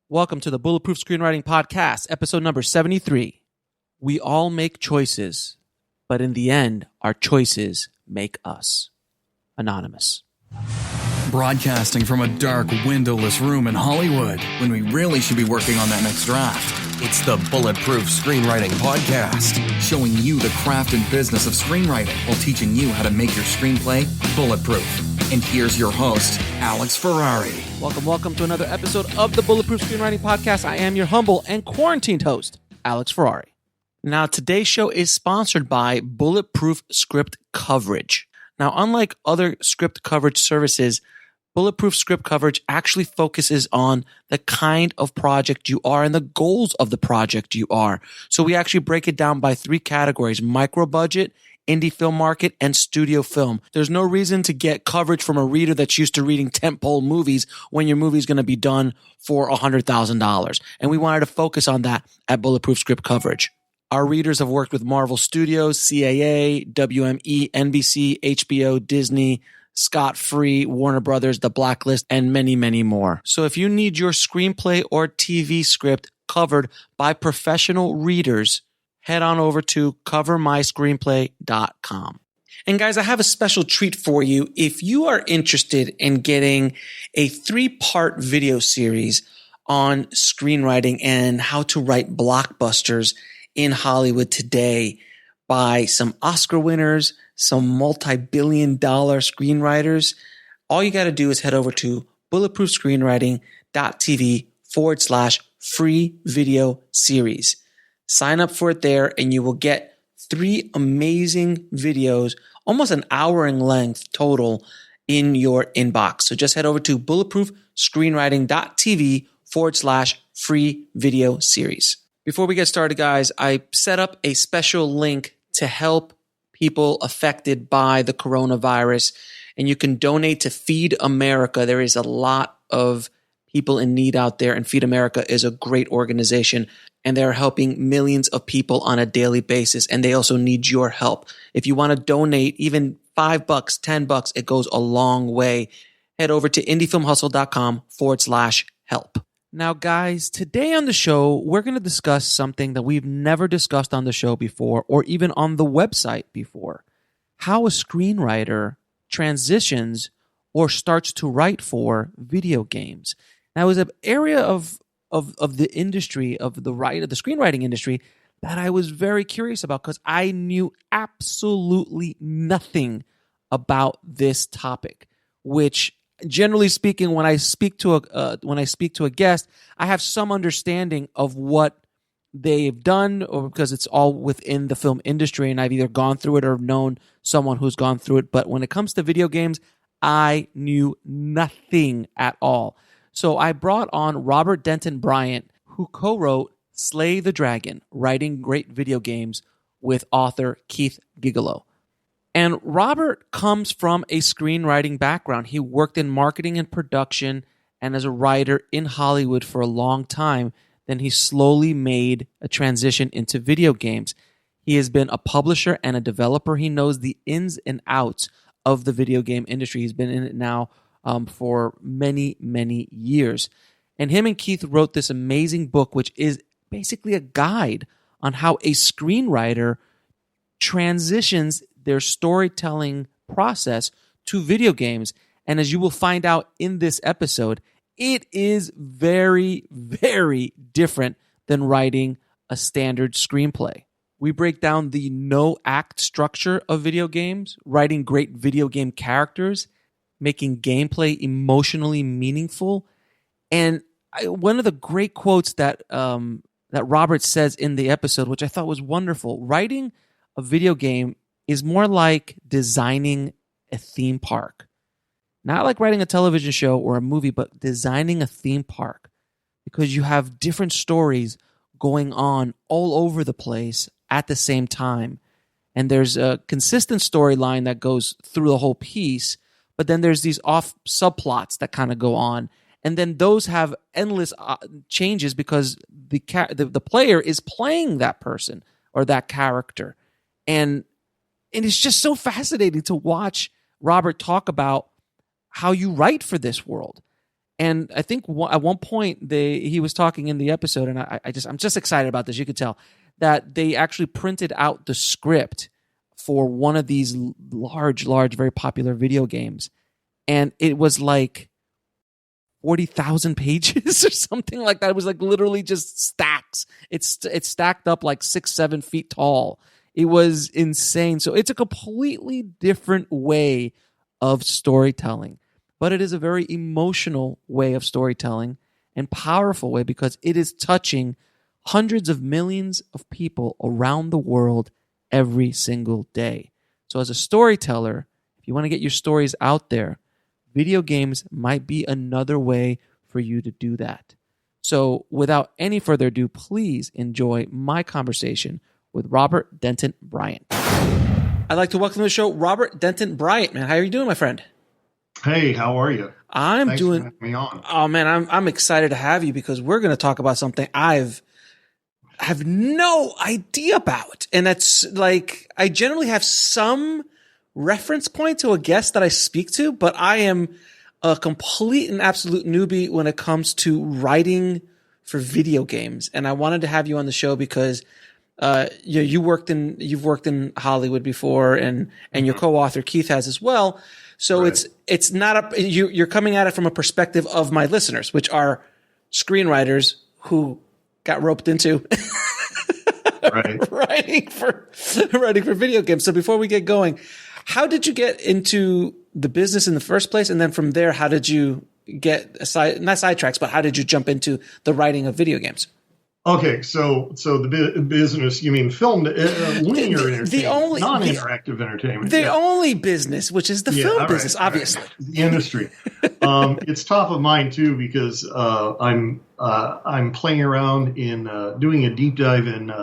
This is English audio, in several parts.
Welcome to the Bulletproof Screenwriting Podcast, episode number 73. We all make choices, but in the end, our choices make us. Anonymous. Broadcasting from a dark, windowless room in Hollywood when we really should be working on that next draft. It's the Bulletproof Screenwriting Podcast, showing you the craft and business of screenwriting while teaching you how to make your screenplay bulletproof. And here's your host, Alex Ferrari. Welcome to another episode of the Bulletproof Screenwriting Podcast. I am your humble and quarantined host, Alex Ferrari. Now, today's show is sponsored by Bulletproof Script Coverage. Now, unlike other script coverage services, Bulletproof Script Coverage actually focuses on the kind of project you are and the goals of the project you are. So we actually break it down by three categories: micro budget, indie film market, and studio film. There's no reason to get coverage from a reader that's used to reading tentpole movies when your movie's going to be done for $100,000. And we wanted to focus on that at Bulletproof Script Coverage. Our readers have worked with Marvel Studios, CAA, WME, NBC, HBO, Disney, Scott Free, Warner Brothers, The Blacklist, and many, many more. So if you need your screenplay or TV script covered by professional readers, head on over to covermyscreenplay.com. And guys, I have a special treat for you. If you are interested in getting a 3-part video series on screenwriting and how to write blockbusters in Hollywood today by some Oscar winners, some multi-billion-dollar screenwriters, all you got to do is head over to bulletproofscreenwriting.tv/free video series. Sign up for it there and you will get 3 amazing videos, almost an hour in length total, in your inbox. So just head over to bulletproofscreenwriting.tv/free video series. Before we get started, guys, I set up a special link to help people affected by the coronavirus, and you can donate to Feed America. There is a lot of people in need out there, and Feed America is a great organization, and they're helping millions of people on a daily basis, and they also need your help. If you want to donate even $5, $10, it goes a long way. Head over to indiefilmhustle.com/help. Now, guys, today on the show, we're going to discuss something that we've never discussed on the show before or even on the website before: how a screenwriter transitions or starts to write for video games. Now, it's an area of the industry, of the screenwriting industry, that I was very curious about because I knew absolutely nothing about this topic, which, generally speaking, when I speak to a guest, I have some understanding of what they've done, or because it's all within the film industry, and I've either gone through it or known someone who's gone through it. But when it comes to video games, I knew nothing at all. So I brought on Robert Denton Bryant, who co-wrote Slay the Dragon: Writing Great Video Games with author Keith Giglio. And Robert comes from a screenwriting background. He worked in marketing and production and as a writer in Hollywood for a long time. Then he slowly made a transition into video games. He has been a publisher and a developer. He knows the ins and outs of the video game industry. He's been in it now for many, many years. And him and Keith wrote this amazing book, which is basically a guide on how a screenwriter transitions their storytelling process to video games. And as you will find out in this episode, it is very, very different than writing a standard screenplay. We break down the no-act structure of video games, writing great video game characters, making gameplay emotionally meaningful. And one of the great quotes that Robert says in the episode, which I thought was wonderful: writing a video game is more like designing a theme park. Not like writing a television show or a movie, but designing a theme park, because you have different stories going on all over the place at the same time. And there's a consistent storyline that goes through the whole piece, but then there's these off subplots that kind of go on. And then those have endless changes because the player is playing that person or that character. And it's just so fascinating to watch Robert talk about how you write for this world. And I think at one point he was talking in the episode, and I'm just excited about this. You could tell that they actually printed out the script for one of these large, very popular video games, and it was like 40,000 pages or something like that. It was like literally just stacks. It's stacked up like 6-7 feet tall. It was insane. So it's a completely different way of storytelling, but it is a very emotional way of storytelling and powerful way because it is touching hundreds of millions of people around the world every single day. So as a storyteller, if you want to get your stories out there, video games might be another way for you to do that. So without any further ado, please enjoy my conversation with Robert Denton Bryant. I'd like to welcome to the show Robert Denton Bryant. Man, how are you doing, my friend? Hey, how are you? Thanks for having me on. Oh man, I'm excited to have you because we're going to talk about something I have no idea about, and that's like I generally have some reference point to a guest that I speak to, but I am a complete and absolute newbie when it comes to writing for video games, and I wanted to have you on the show because you've worked in Hollywood before, and your co-author Keith has as well. So right. it's not you're coming at it from a perspective of my listeners, which are screenwriters who got roped into writing for video games. So before we get going, how did you get into the business in the first place, and then from there, how did you get not sidetracks, but how did you jump into the writing of video games? Okay, so the business, you mean film, linear entertainment, non-interactive entertainment. The only business, which is the film business, obviously. Right. The industry. It's top of mind, too, because I'm playing around in doing a deep dive in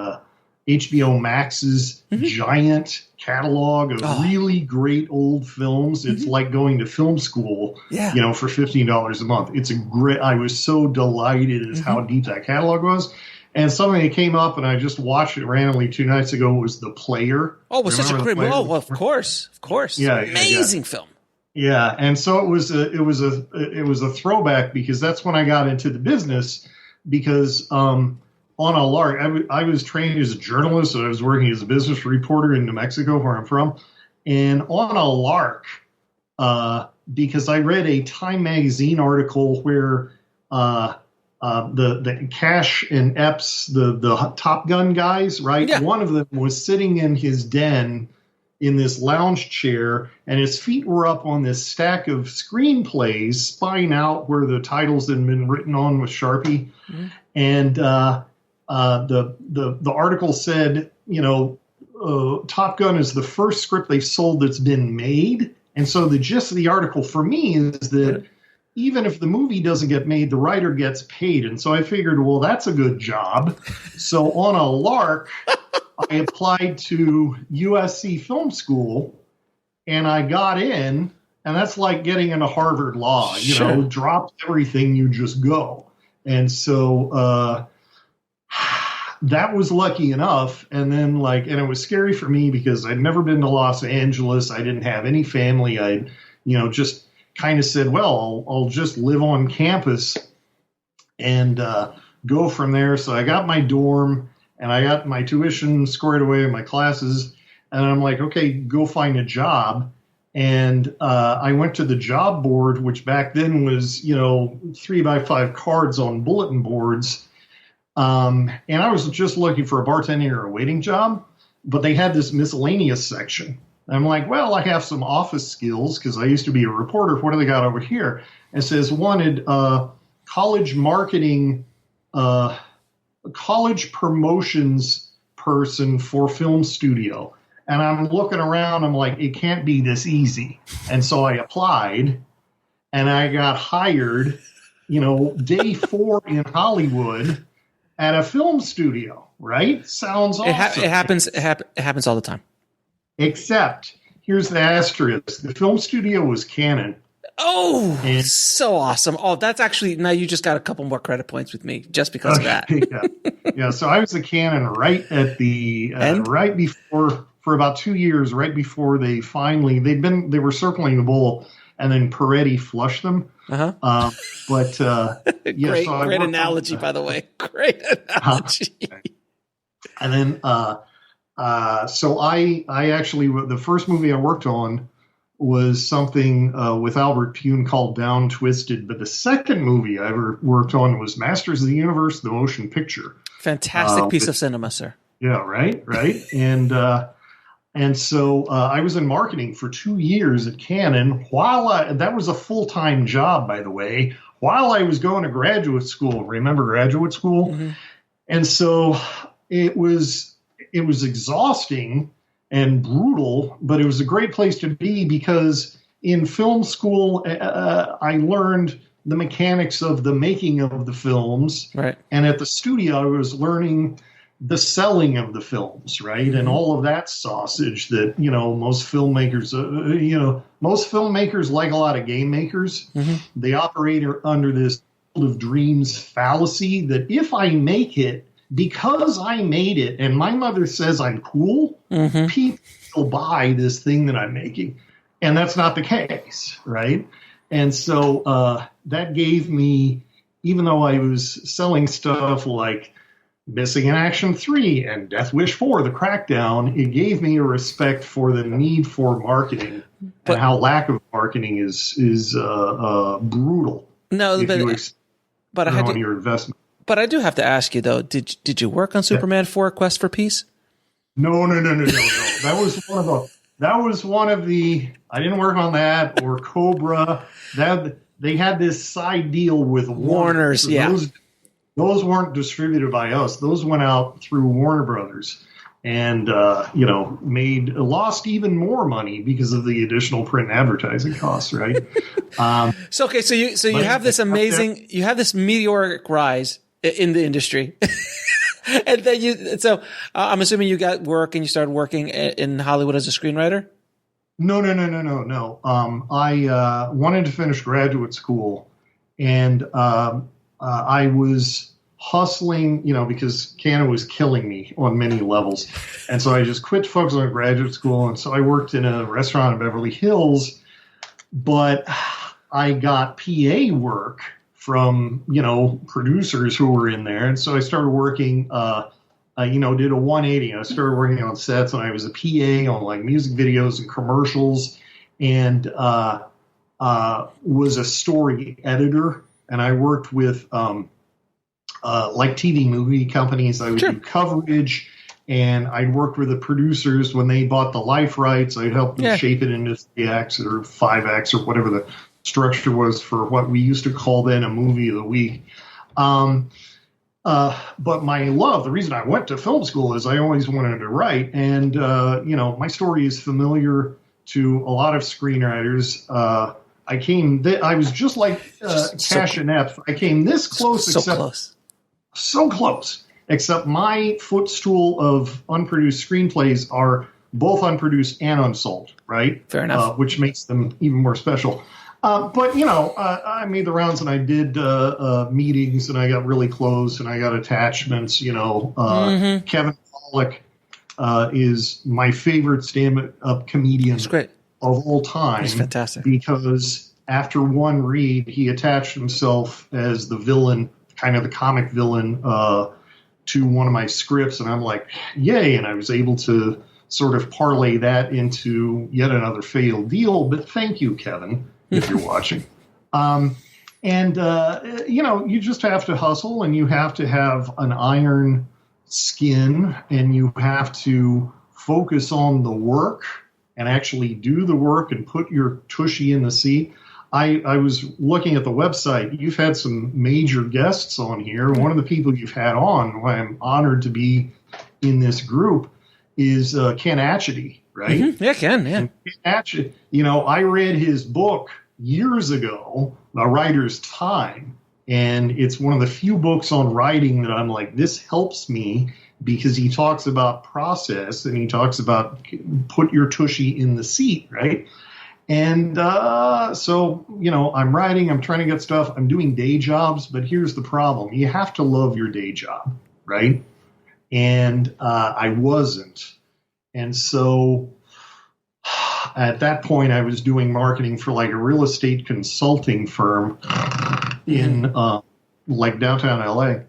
HBO Max's giant catalog of really great old films. It's like going to film school, for $15 a month. It's I was so delighted as how deep that catalog was. And something that came up, and I just watched it randomly 2 nights ago, was The Player. Oh, it was such a great movie. Oh, well, of course. Yeah, amazing film. Yeah, and so it was a throwback because that's when I got into the business because on a lark, I was trained as a journalist, so I was working as a business reporter in New Mexico, where I'm from, and on a lark, because I read a Time magazine article where the Cash and Epps, the Top Gun guys, right? Yeah. One of them was sitting in his den in this lounge chair, and his feet were up on this stack of screenplays, spying out where the titles had been written on with Sharpie. Mm-hmm. And the article said, Top Gun is the first script they've sold that's been made. And so the gist of the article for me is that even if the movie doesn't get made, the writer gets paid. And so I figured, well, that's a good job. So on a lark, I applied to USC Film School, and I got in, and that's like getting into Harvard Law. Drop everything, you just go. And so that was lucky enough. And then and it was scary for me because I'd never been to Los Angeles. I didn't have any family. I, just kind of said, well, I'll just live on campus and go from there. So I got my dorm and I got my tuition squared away in my classes. And I'm like, okay, go find a job. And I went to the job board, which back then was, 3x5 cards on bulletin boards. And I was just looking for a bartending or a waiting job, but they had this miscellaneous section. I'm like, well, I have some office skills because I used to be a reporter. What do they got over here? It says wanted college marketing, college promotions person for film studio. And I'm looking around. I'm like, it can't be this easy. And so I applied and I got hired, day 4 in Hollywood at a film studio, right? Sounds awesome. It happens all the time. Except, here's the asterisk. The film studio was Canon. Oh, so awesome. Oh, that's actually, now you just got a couple more credit points with me just because of that. Yeah, so I was a Canon right at the, right before, for about 2 years, right before they were circling the bowl, and then Peretti flushed them. But great, so great analogy, by the way. Great analogy. And then, so I actually, the first movie I worked on was something with Albert Pune called Down Twisted. But the second movie I ever worked on was Masters of the Universe, the motion picture. Fantastic piece of cinema, sir. Yeah, right. And so I was in marketing for 2 years at Canon that was a full-time job, by the way, while I was going to graduate school. Remember graduate school? Mm-hmm. And so it was exhausting and brutal, but it was a great place to be because in film school, I learned the mechanics of the making of the films. Right. And at the studio, I was learning the selling of the films, right? Mm-hmm. And all of that sausage that, most filmmakers, like a lot of game makers, mm-hmm. they operate under this Field of Dreams fallacy that if I make it, because I made it and my mother says I'm cool, mm-hmm. people will buy this thing that I'm making. And that's not the case, right? And so that gave me, even though I was selling stuff like Missing in Action 3 and Death Wish 4, The Crackdown, it gave me a respect for the need for marketing and how lack of marketing is brutal. No, but I had on your investment. But I do have to ask you though, did you work on Superman 4: Quest for Peace? No. That was one of the. I didn't work on that or Cobra. They had this side deal with Warner's. Yeah. Those weren't distributed by us. Those went out through Warner Brothers and, lost even more money because of the additional print and advertising costs, right? So you have this amazing, you have this meteoric rise in the industry. And then I'm assuming you got work and you started working in Hollywood as a screenwriter? No. I wanted to finish graduate school and, I was hustling, because Canon was killing me on many levels. And so I just quit focusing on graduate school. And so I worked in a restaurant in Beverly Hills, but I got PA work from, producers who were in there. And so I started working, did a 180. I started working on sets and I was a PA on like music videos and commercials and was a story editor. And I worked with like TV movie companies. I would do coverage, and I'd worked with the producers when they bought the life rights. I'd help them shape it into 3 acts or 5 acts or whatever the structure was for what we used to call then a movie of the week. But my love, the reason I went to film school is I always wanted to write. And, my story is familiar to a lot of screenwriters. I was just like Cash Inept. I came this close, so close, except my footstool of unproduced screenplays are both unproduced and unsold, right? Fair enough. Which makes them even more special. But I made the rounds and I did meetings and I got really close and I got attachments. Mm-hmm. Kevin Pollak is my favorite stand-up comedian. That's great. Of all time. He's fantastic. Because after one read, he attached himself as the villain, kind of the comic villain, to one of my scripts. And I'm like, yay. And I was able to sort of parlay that into yet another failed deal. But thank you, Kevin, if you're watching. You just have to hustle and you have to have an iron skin and you have to focus on the work and actually do the work and put your tushy in the seat. I was looking at the website. You've had some major guests on here. One of the people you've had on, who I'm honored to be in this group, is Ken Atchity, right? Mm-hmm. Yeah, Ken, yeah. And Ken Atchity, I read his book years ago, A Writer's Time, and it's one of the few books on writing that I'm like, this helps me because he talks about process and he talks about put your tushy in the seat, right? And so, I'm writing, I'm trying to get stuff, I'm doing day jobs, but here's the problem. You have to love your day job, right? And I wasn't. And so at that point, I was doing marketing for like a real estate consulting firm in like downtown LA.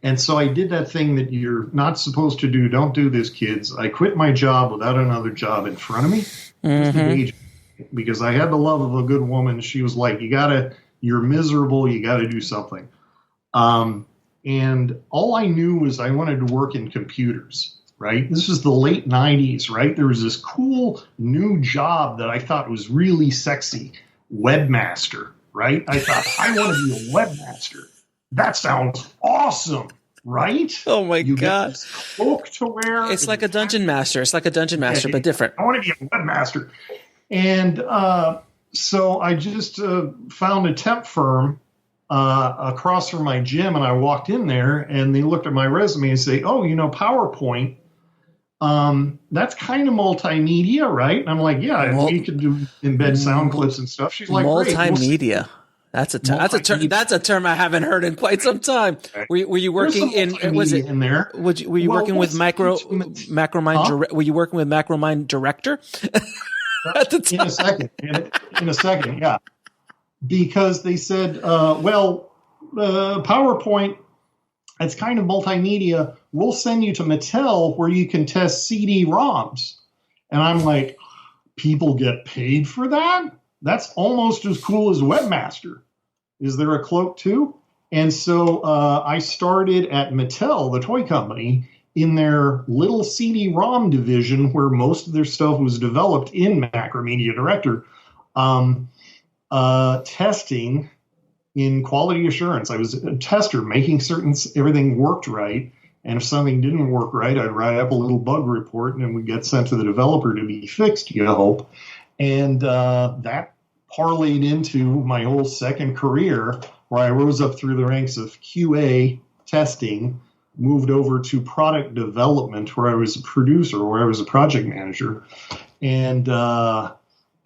And so I did that thing that you're not supposed to do. Don't do this, kids. I quit my job without another job in front of me. Because I had the love of a good woman. She was like, you're miserable. You got to do something. And all I knew was I wanted to work in computers, right? This was the late 90s, right? There was this cool new job that I thought was really sexy, webmaster, right? I thought, I want to be a webmaster. That sounds awesome, right? Oh my you God. Get this cloak to wear. It's like a dungeon master. It's like a dungeon master, but different. I want to be a webmaster. And so I just found a temp firm across from my gym, and I walked in there, and they looked at my resume and say, oh, PowerPoint, that's kind of multimedia, right? And I'm like, yeah, we could embed sound clips and stuff. She's like, multimedia. That's a term. That's a term I haven't heard in quite some time. Were you working in there? Were you working with Macromind? Were you working with Macromind Director? At the time? In a second, yeah. Because they said, PowerPoint, it's kind of multimedia. We'll send you to Mattel where you can test CD-ROMs. And I'm like, people get paid for that? That's almost as cool as webmaster. Is there a cloak too? And so I started at Mattel, the toy company, in their little CD-ROM division where most of their stuff was developed in Macromedia Director, testing in quality assurance. I was a tester, making certain everything worked right. And if something didn't work right, I'd write up a little bug report and it would get sent to the developer to be fixed, you hope. And that parlayed into my whole second career where I rose up through the ranks of QA testing, moved over to product development where I was a producer, where I was a project manager. And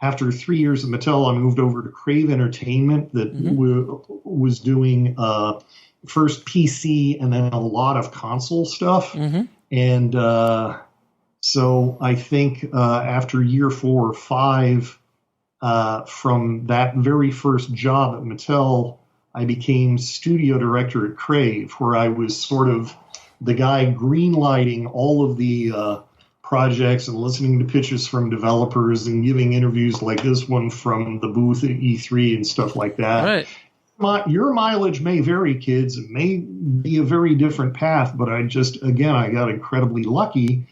after 3 years at Mattel, I moved over to Crave Entertainment that was doing first PC and then a lot of console stuff. And so I think after year 4 or 5 from that very first job at Mattel, I became studio director at Crave, where I was sort of the guy greenlighting all of the projects and listening to pitches from developers and giving interviews like this one from the booth at E3 and stuff like that. Right. Your mileage may vary, kids. It may be a very different path, but I got incredibly lucky.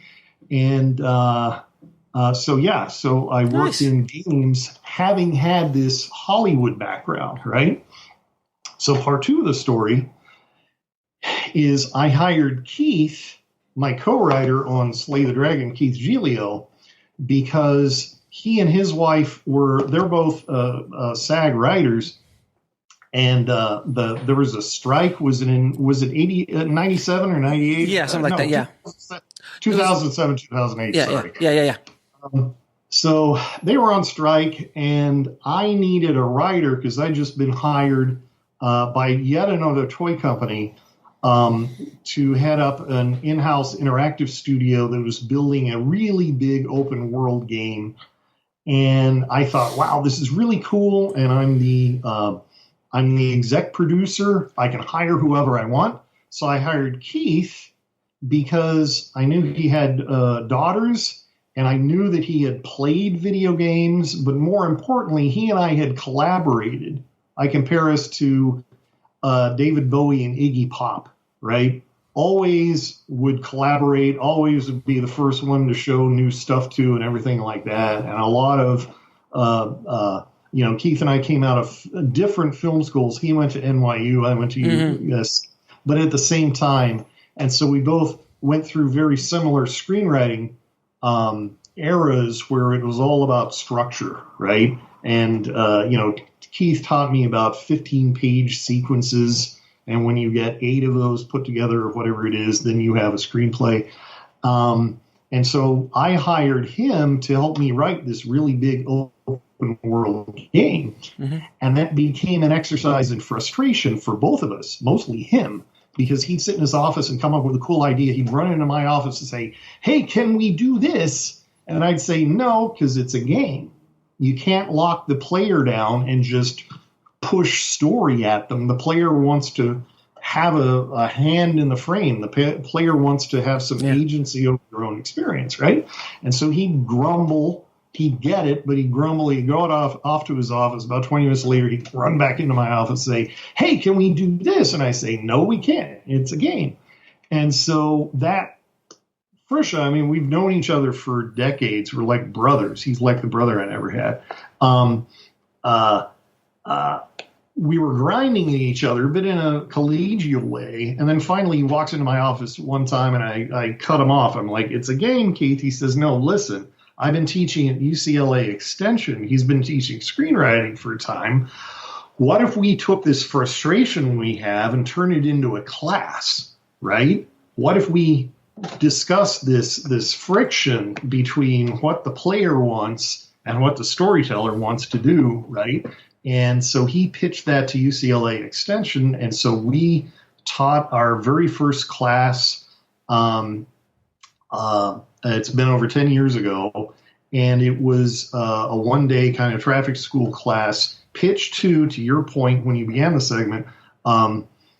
And so I worked in games having had this Hollywood background, right? So part 2 of the story is I hired Keith, my co-writer on Slay the Dragon, Keith Giglio, because he and his wife they're both SAG writers, and there was a strike. Was it 97 or 98? Yeah, something like that. Yeah, 2007, 2008. Yeah, yeah. So they were on strike, and I needed a writer because I'd just been hired by yet another toy company to head up an in-house interactive studio that was building a really big open world game. And I thought, wow, this is really cool. And I'm the exec producer. I can hire whoever I want. So I hired Keith because I knew he had daughters, and I knew that he had played video games. But more importantly, he and I had collaborated. I compare us to David Bowie and Iggy Pop, right? Always would collaborate, always would be the first one to show new stuff to and everything like that. And a lot of, Keith and I came out of different film schools. He went to NYU, I went to USC, but at the same time. And so we both went through very similar screenwriting eras where it was all about structure, right? And, Keith taught me about 15-page sequences, and when you get 8 of those put together or whatever it is, then you have a screenplay. And so I hired him to help me write this really big open world game. And that became an exercise in frustration for both of us, mostly him, because he'd sit in his office and come up with a cool idea. He'd run into my office and say, hey, can we do this? And I'd say no, because it's a game. You can't lock the player down and just push story at them. The player wants to have a hand in the frame. The player wants to have some agency over their own experience, right? And so he'd grumble. He'd get it, but he'd grumble. He'd go off to his office. About 20 minutes later, he'd run back into my office and say, hey, can we do this? And I say, no, we can't. It's a game. And so that, Frisha, I mean, we've known each other for decades. We're like brothers. He's like the brother I never had. We were grinding at each other, but in a collegial way. And then finally he walks into my office one time and I cut him off. I'm like, it's a game, Keith. He says, no, listen, I've been teaching at UCLA Extension. He's been teaching screenwriting for a time. What if we took this frustration we have and turn it into a class, right? What if we discuss this friction between what the player wants and what the storyteller wants to do, right? And so he pitched that to UCLA Extension, and so we taught our very first class. It's been over 10 years ago, and it was a one-day kind of traffic school class pitched to your point when you began the segment,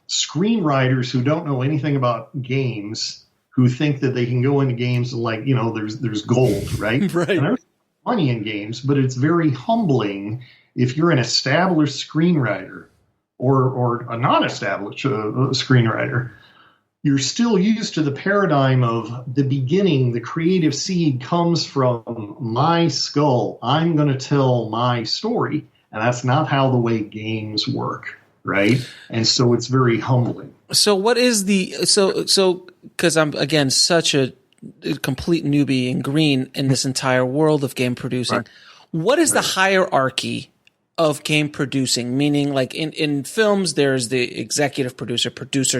screenwriters who don't know anything about games, who think that they can go into games and there's gold, right? Right. And there's money in games, but it's very humbling if you're an established screenwriter or a non-established screenwriter. You're still used to the paradigm of the beginning. The creative seed comes from my skull. I'm going to tell my story. And that's not how the way games work, right? And so it's very humbling. So what is so because I'm, again, such a complete newbie and green in this entire world of game producing. Right. What is the hierarchy of game producing? Meaning, like in films, there's the executive producer,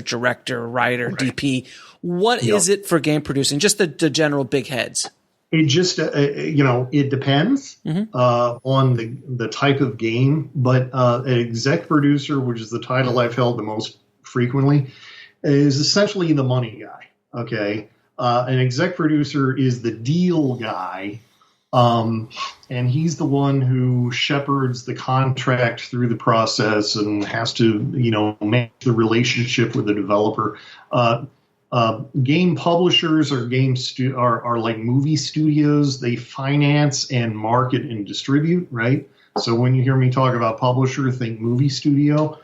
director, writer, DP. What is it for game producing? Just the general big heads. It just, it depends on the type of game. But an exec producer, which is the title I've held the most frequently, is essentially the money guy. Okay. An exec producer is the deal guy. And he's the one who shepherds the contract through the process and has to, manage the relationship with the developer. Game publishers or are like movie studios. They finance and market and distribute, right? So when you hear me talk about publisher, think movie studio.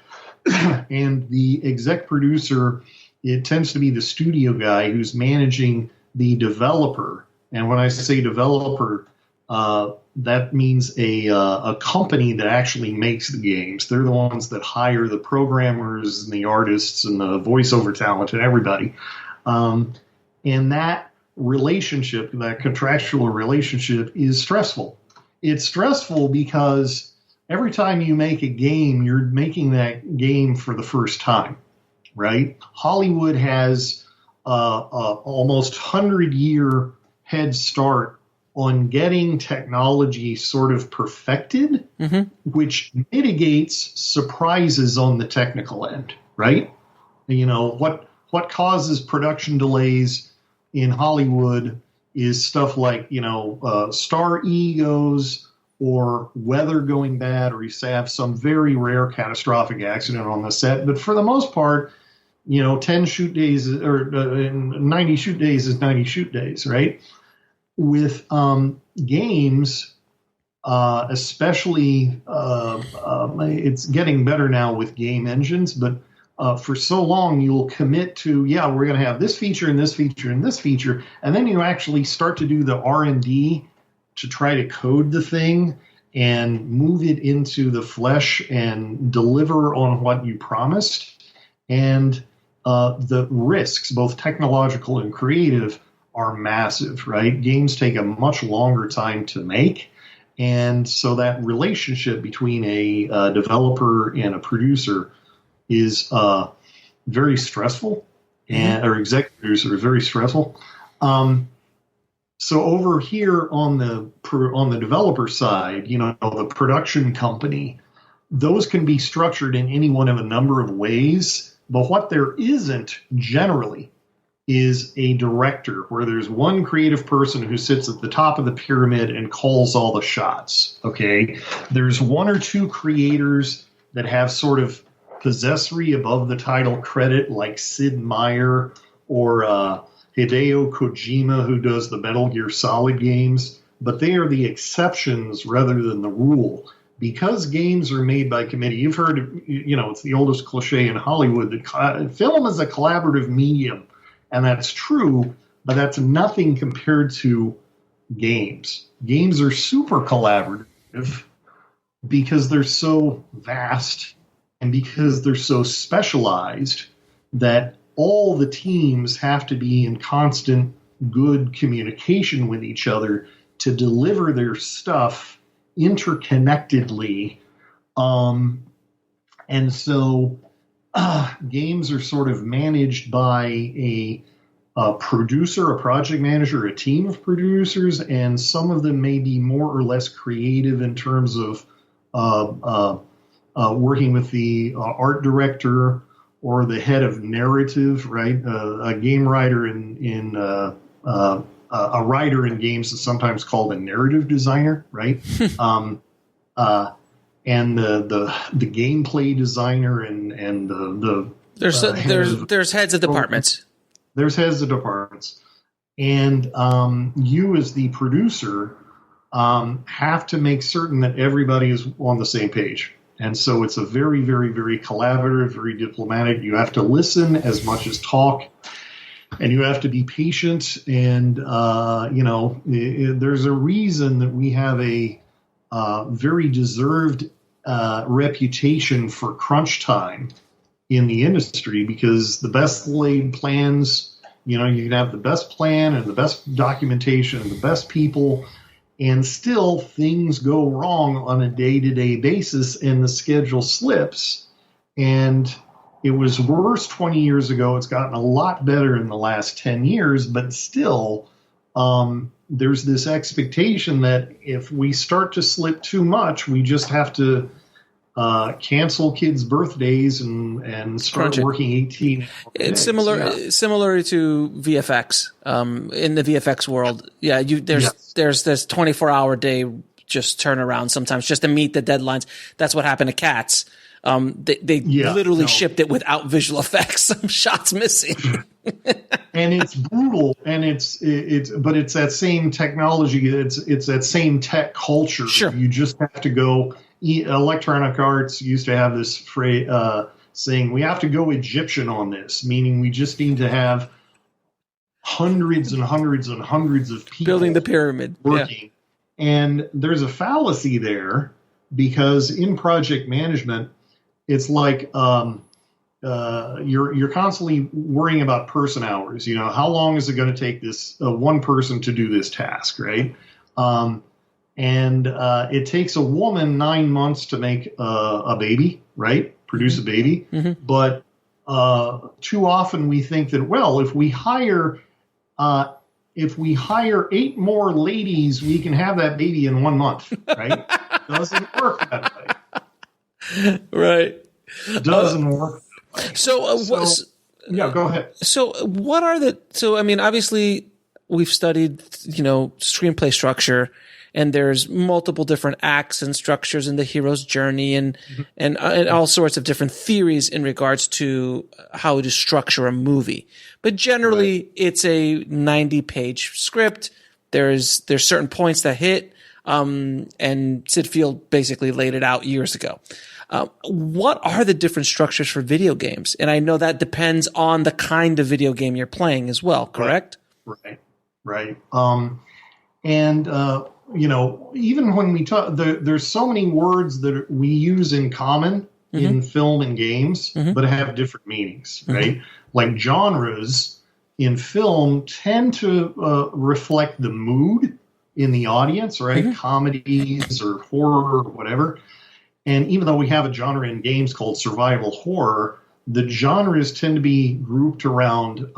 And the exec producer, it tends to be the studio guy who's managing the developer. And when I say developer, that means a company that actually makes the games. They're the ones that hire the programmers and the artists and the voiceover talent and everybody. And that relationship, that contractual relationship, is stressful. It's stressful because every time you make a game, you're making that game for the first time, right? Hollywood has almost 100-year head start on getting technology sort of perfected, which mitigates surprises on the technical end, right? What causes production delays in Hollywood is stuff like, star egos or weather going bad, or you have some very rare catastrophic accident on the set. But for the most part, 10 shoot days or 90 shoot days is 90 shoot days, right? With games, especially, it's getting better now with game engines, but for so long you'll commit to, we're going to have this feature and this feature and this feature, and then you actually start to do the R&D to try to code the thing and move it into the flesh and deliver on what you promised. And the risks, both technological and creative, are massive, right? Games take a much longer time to make. And so that relationship between a developer and a producer is very stressful, or executive producer is very stressful. So over here on the developer side, the production company, those can be structured in any one of a number of ways. But what there isn't generally is a director, where there's one creative person who sits at the top of the pyramid and calls all the shots. Okay, there's one or two creators that have sort of possessory above the title credit, like Sid Meier or Hideo Kojima, who does the Metal Gear Solid games, but they are the exceptions rather than the rule. Because games are made by committee, you've heard, it's the oldest cliche in Hollywood that film is a collaborative medium. And that's true, but that's nothing compared to games. Games are super collaborative because they're so vast and because they're so specialized that all the teams have to be in constant good communication with each other to deliver their stuff interconnectedly. And so games are sort of managed by a producer, a project manager, a team of producers, and some of them may be more or less creative in terms of working with the art director or the head of narrative, right? A game writer a writer in games is sometimes called a narrative designer, right? And the gameplay designer and the there's heads of departments. There's heads of departments, and you as the producer have to make certain that everybody is on the same page. And so it's a very, very, very collaborative, very diplomatic. You have to listen as much as talk, and you have to be patient. And there's a reason that we have a very deserved reputation for crunch time in the industry, because the best laid plans, you can have the best plan and the best documentation and the best people, and still things go wrong on a day-to-day basis and the schedule slips. And it was worse 20 years ago. It's gotten a lot better in the last 10 years, but still there's this expectation that if we start to slip too much, we just have to cancel kids' birthdays and start working 18 hours. It's similar to VFX. In the VFX world, there's 24-hour day just turnaround sometimes just to meet the deadlines. That's what happened to Cats. They literally shipped it without visual effects. Some shots missing. And it's brutal, and it's that same technology. It's that same tech culture. Sure. You just have to go. Electronic Arts used to have this phrase saying, "We have to go Egyptian on this," meaning we just need to have hundreds and hundreds and hundreds of people building the pyramid working. Yeah. And there's a fallacy there, because in project management, it's like you're constantly worrying about person hours. How long is it going to take this one person to do this task, right? And it takes a woman 9 months to make a baby, right? Produce a baby. Mm-hmm. But too often we think that, well, if we hire 8 more ladies, we can have that baby in 1 month, right? Doesn't work that way. Right. Doesn't work that way. Go ahead. So what are obviously we've studied, screenplay structure, and there's multiple different acts and structures in the hero's journey, and all sorts of different theories in regards to how to structure a movie. But generally, it's a 90-page script. There's certain points that hit, and Sid Field basically laid it out years ago. What are the different structures for video games? And I know that depends on the kind of video game you're playing as well, correct? Right. Even when we talk, there's so many words that we use in common in film and games, but have different meanings, right? Mm-hmm. Like genres in film tend to reflect the mood in the audience, right? Mm-hmm. Comedies or horror or whatever. And even though we have a genre in games called survival horror, the genres tend to be grouped around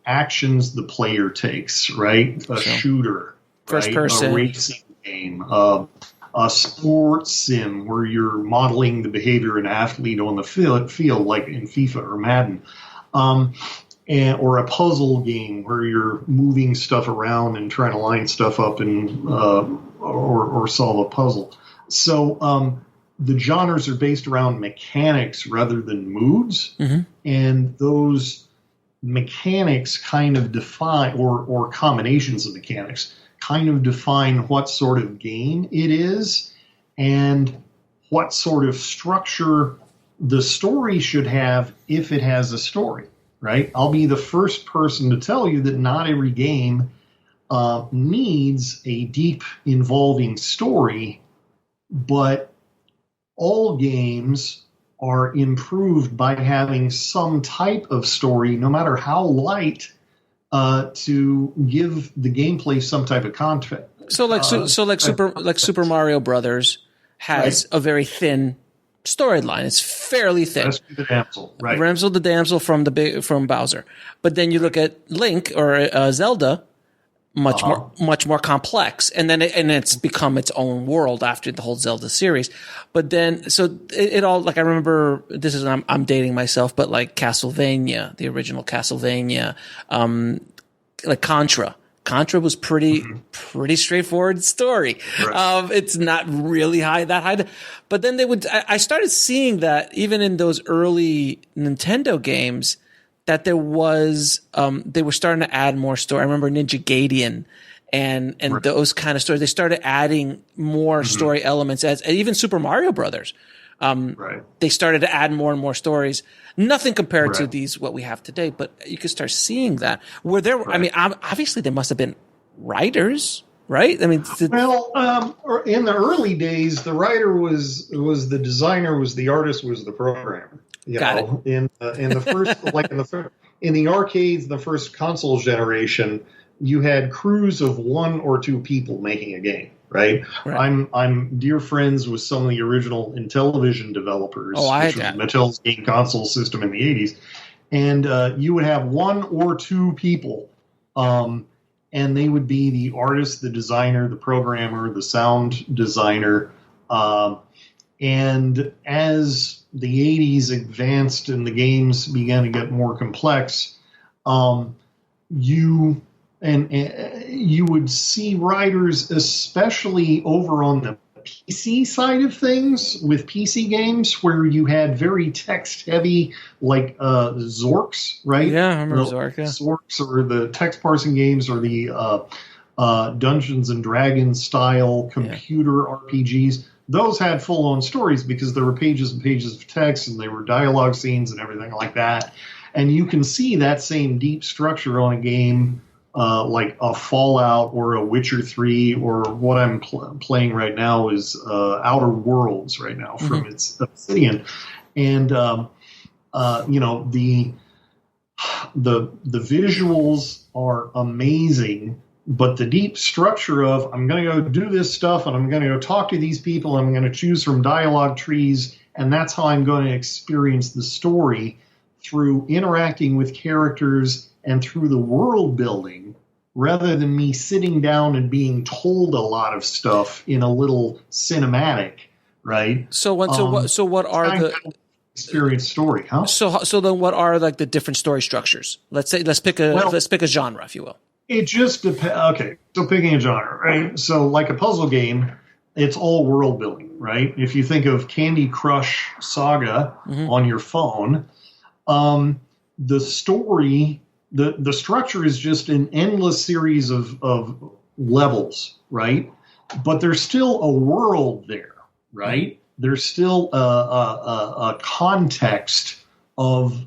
actions the player takes, right? A shooter. First person. A racing game, a sports sim where you're modeling the behavior of an athlete on the field like in FIFA or Madden. or a puzzle game where you're moving stuff around and trying to line stuff up and or solve a puzzle. So the genres are based around mechanics rather than moods, and those mechanics kind of define, or combinations of mechanics kind of define what sort of game it is and what sort of structure the story should have if it has a story, right? I'll be the first person to tell you that not every game needs a deep, involving story, but all games are improved by having some type of story, no matter how light, to give the gameplay some type of content. Like Super Mario Brothers has a very thin storyline. It's fairly thin. Rescue the damsel, right? Rescue the damsel from Bowser. But then you look at Link or Zelda, much more complex, and then it's become its own world after the whole Zelda series. But then, so it all, like, I remember, this is, I'm dating myself, but like Castlevania, the original Castlevania, like Contra was pretty straightforward story. Right. It's not really that high, but then I started seeing that even in those early Nintendo games, that there was, they were starting to add more story. I remember Ninja Gaiden and right. those kind of stories. They started adding more story elements, and even Super Mario Brothers. Right. They started to add more and more stories. Nothing compared to Right. what we have today, but you could start seeing that. Where there, Right. I mean, obviously there must have been writers, right? I mean, in the early days, the writer was the designer, was the artist, was the programmer. Got it. In the first, in the arcades, the first console generation, you had crews of one or two people making a game. Right? I'm dear friends with some of the original Intellivision developers, which was Mattel's game console system in the 80s. And you would have one or two people, and they would be the artist, the designer, the programmer, the sound designer. And as the 80s advanced and the games began to get more complex, you would see writers, especially over on the PC side of things, with PC games where you had very text-heavy, like Zorks, right? Yeah, I remember Zork. Yeah. Zorks, or the text parsing games, or the Dungeons and Dragons style computer RPGs. Those had full-on stories because there were pages and pages of text, and they were dialogue scenes and everything like that. And you can see that same deep structure on a game like a Fallout or a Witcher 3, or what I'm playing right now is Outer Worlds right now from its Obsidian. And, the visuals are amazing, but the deep structure of, I'm going to go do this stuff, and I'm going to go talk to these people, and I'm going to choose from dialogue trees, and that's how I'm going to experience the story, through interacting with characters and through the world building, rather than me sitting down and being told a lot of stuff in a little cinematic, right? So what are the experience story, huh? So then what are like the different story structures? Let's pick a genre, if you will. It just depends. Okay, so picking a genre, right? So like a puzzle game, it's all world building, right? If you think of Candy Crush Saga on your phone, the story, the structure is just an endless series of levels, right? But there's still a world there, right? There's still a context of,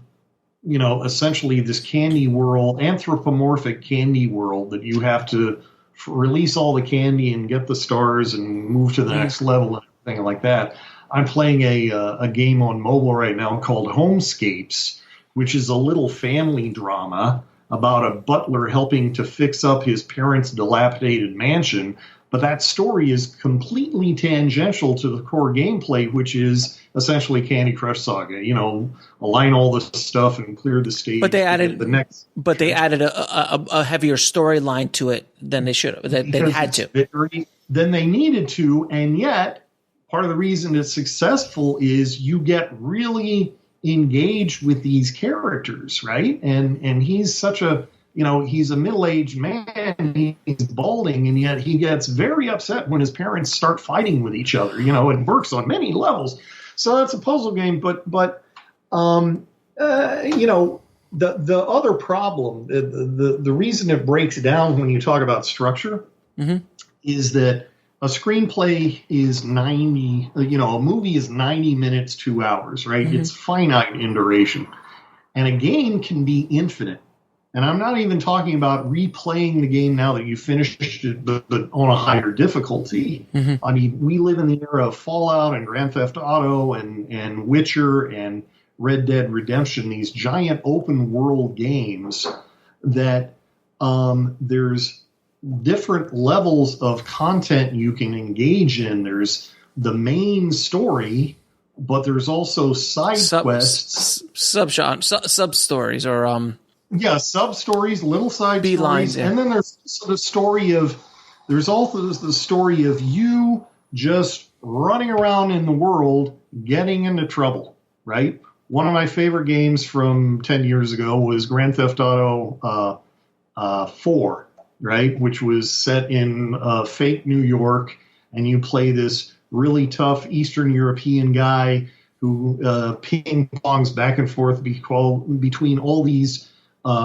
essentially this candy world, anthropomorphic candy world, that you have to release all the candy and get the stars and move to the next level and everything like that. I'm playing a game on mobile right now called Homescapes, which is a little family drama about a butler helping to fix up his parents' dilapidated mansion. But that story is completely tangential to the core gameplay, which is essentially Candy Crush Saga. Align all the stuff and clear the stage. But they added the next. But they added a heavier storyline to it than they should have. They had to. Then they needed to, and yet part of the reason it's successful is you get really engaged with these characters, right? And he's such a, he's a middle-aged man, he's balding, and yet he gets very upset when his parents start fighting with each other, it works on many levels. So that's a puzzle game, but the other problem, the reason it breaks down when you talk about structure is that a screenplay is 90, a movie is 90 minutes, 2 hours, right? It's finite in duration. And a game can be infinite. And I'm not even talking about replaying the game now that you finished it, but on a higher difficulty. I mean, we live in the era of Fallout and Grand Theft Auto and Witcher and Red Dead Redemption, these giant open world games that there's different levels of content you can engage in. There's the main story, but there's also side quests, sub-stories, or sub-stories, little side stories. And then there's also the story of you just running around in the world getting into trouble, right? One of my favorite games from 10 years ago was Grand Theft Auto 4, right? Which was set in fake New York, and you play this really tough Eastern European guy who ping-pongs back and forth between all these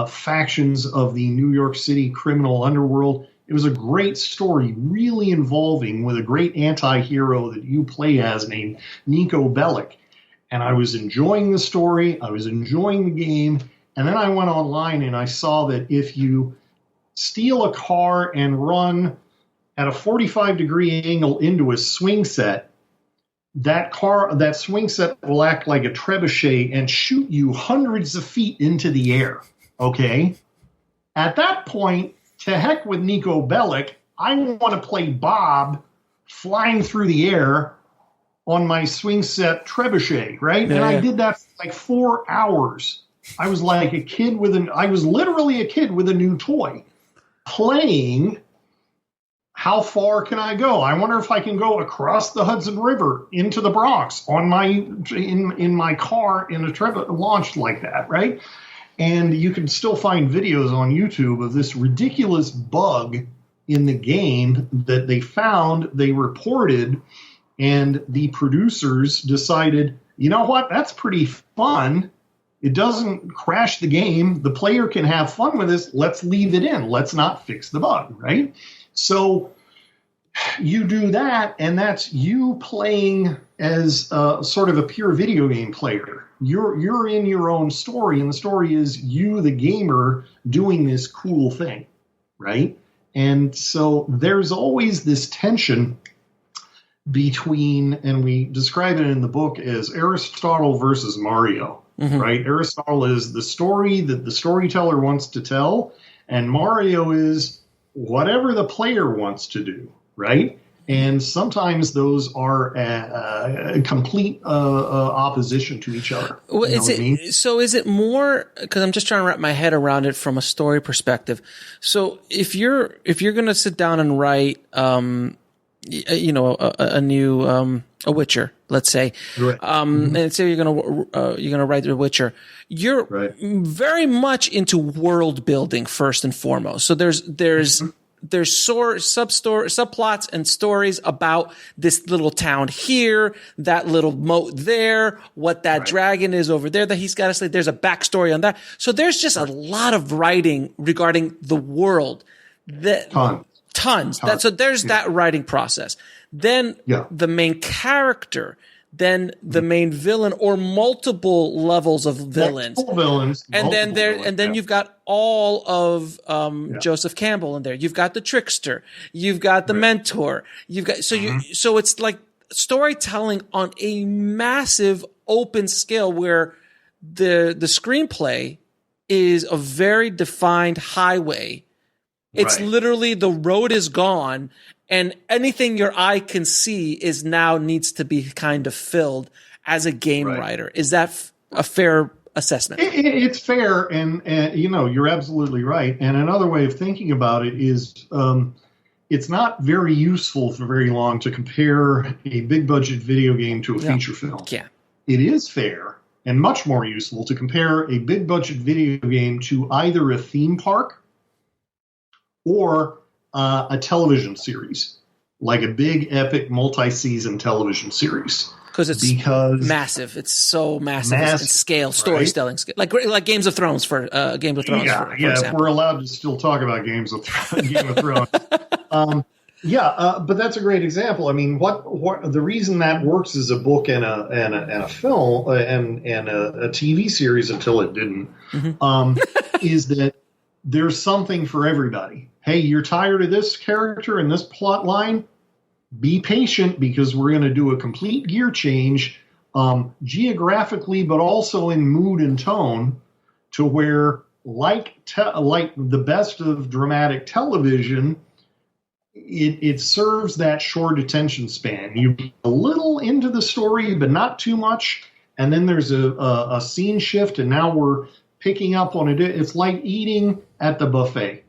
factions of the New York City criminal underworld. It was a great story, really involving, with a great anti-hero that you play as named Nico Bellic. And I was enjoying the story. I was enjoying the game. And then I went online and I saw that if you steal a car and run at a 45-degree angle into a swing set, that swing set will act like a trebuchet and shoot you hundreds of feet into the air. Okay? At that point, to heck with Nico Bellic, I want to play Bob flying through the air on my swing set trebuchet, right? Yeah, and I did that for like 4 hours. I was like I was literally a kid with a new toy, playing. How far can I go? I wonder if I can go across the Hudson River into the Bronx on in my car in a launched like that, right? And you can still find videos on YouTube of this ridiculous bug in the game that they reported, and the producers decided, you know what, that's pretty fun. It doesn't crash the game. The player can have fun with this. Let's leave it in. Let's not fix the bug, right? So you do that, and that's you playing as sort of a pure video game player. You're in your own story, and the story is you, the gamer, doing this cool thing, right? And so there's always this tension between, and we describe it in the book as Aristotle versus Mario, right? Aristotle is the story that the storyteller wants to tell, and Mario is whatever the player wants to do, right? And sometimes those are a complete opposition to each other. Well, so is it more, because I'm just trying to wrap my head around it from a story perspective. So if you're going to sit down and write, a new a Witcher, let's say, right. And say you're gonna write The Witcher, you're very much into world building first and foremost. So there's subplots and stories about this little town here, that little moat there, what that dragon is over there that he's got to slay. There's a backstory on that. So there's just a lot of writing regarding the world. Tons. So there's that writing process. Then the main character, then the main villain, or multiple levels of villains. Then you've got all of Joseph Campbell in there. You've got the trickster. You've got the mentor. You've got so it's like storytelling on a massive open scale where the screenplay is a very defined highway. It's literally the road is gone, and anything your eye can see is now needs to be kind of filled as a game writer. Is that a fair assessment? It's fair, and you're absolutely right. And another way of thinking about it is it's not very useful for very long to compare a big budget video game to a feature film. Yeah. It is fair and much more useful to compare a big budget video game to either a theme park or a television series, like a big epic multi-season television series. Because massive. It's so massive in scale, storytelling scale, like Games of Thrones for Game of Thrones. Yeah, for if example. we're allowed to still talk about Game of Thrones. But that's a great example. I mean, what the reason that works as a book and a film and a TV series until it didn't is that there's something for everybody. Hey, you're tired of this character and this plot line? Be patient, because we're going to do a complete gear change geographically, but also in mood and tone, to where, like the best of dramatic television, it serves that short attention span. You get a little into the story, but not too much, and then there's a scene shift, and now we're picking up on it. It's like eating at the buffet,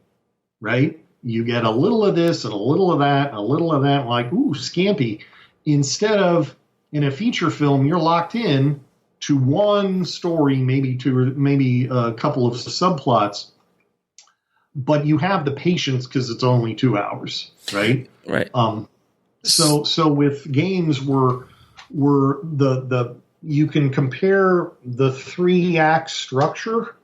right? You get a little of this and a little of that, and a little of that, like, ooh, scampi. Instead of, in a feature film, you're locked in to one story, maybe a couple of subplots, but you have the patience because it's only 2 hours, right? Right. So with games, you can compare the 3-act structure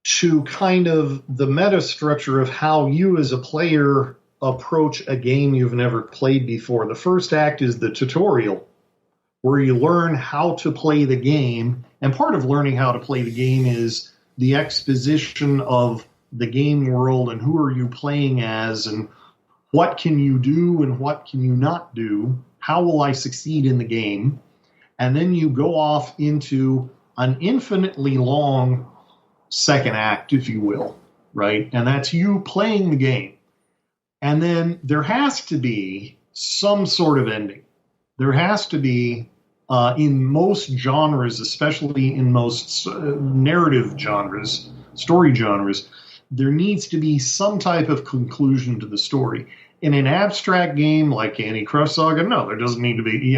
to kind of the meta structure of how you as a player approach a game you've never played before. The first act is the tutorial, where you learn how to play the game. And part of learning how to play the game is the exposition of the game world and who are you playing as and what can you do and what can you not do. How will I succeed in the game? And then you go off into an infinitely long second act, if you will, right? And that's you playing the game. And then there has to be some sort of ending. There has to be, in most genres, especially in most narrative genres, story genres, there needs to be some type of conclusion to the story. In an abstract game like Candy Crush Saga, no, there doesn't need to be,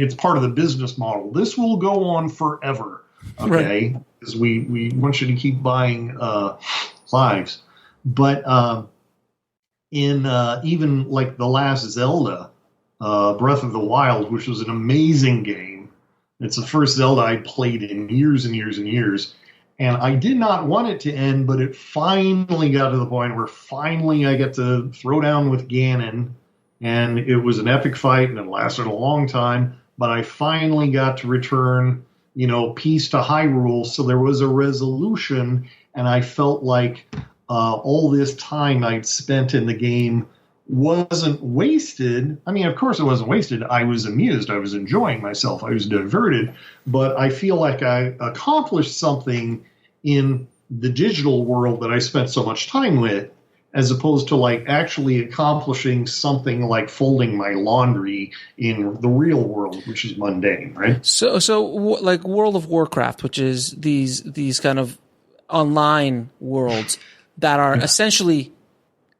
it's part of the business model. This will go on forever, okay? Right. Because we want you to keep buying lives. But in even like the last Zelda, Breath of the Wild, which was an amazing game. It's the first Zelda I'd played in years and years and years. And I did not want it to end, but it finally got to the point where finally I get to throw down with Ganon. And it was an epic fight, and it lasted a long time. But I finally got to return, peace to Hyrule. So there was a resolution, and I felt like all this time I'd spent in the game wasn't wasted. I mean, of course it wasn't wasted. I was amused. I was enjoying myself. I was diverted. But I feel like I accomplished something in the digital world that I spent so much time with, as opposed to like actually accomplishing something like folding my laundry in the real world, which is mundane, right? So like World of Warcraft, which is these kind of online worlds that are essentially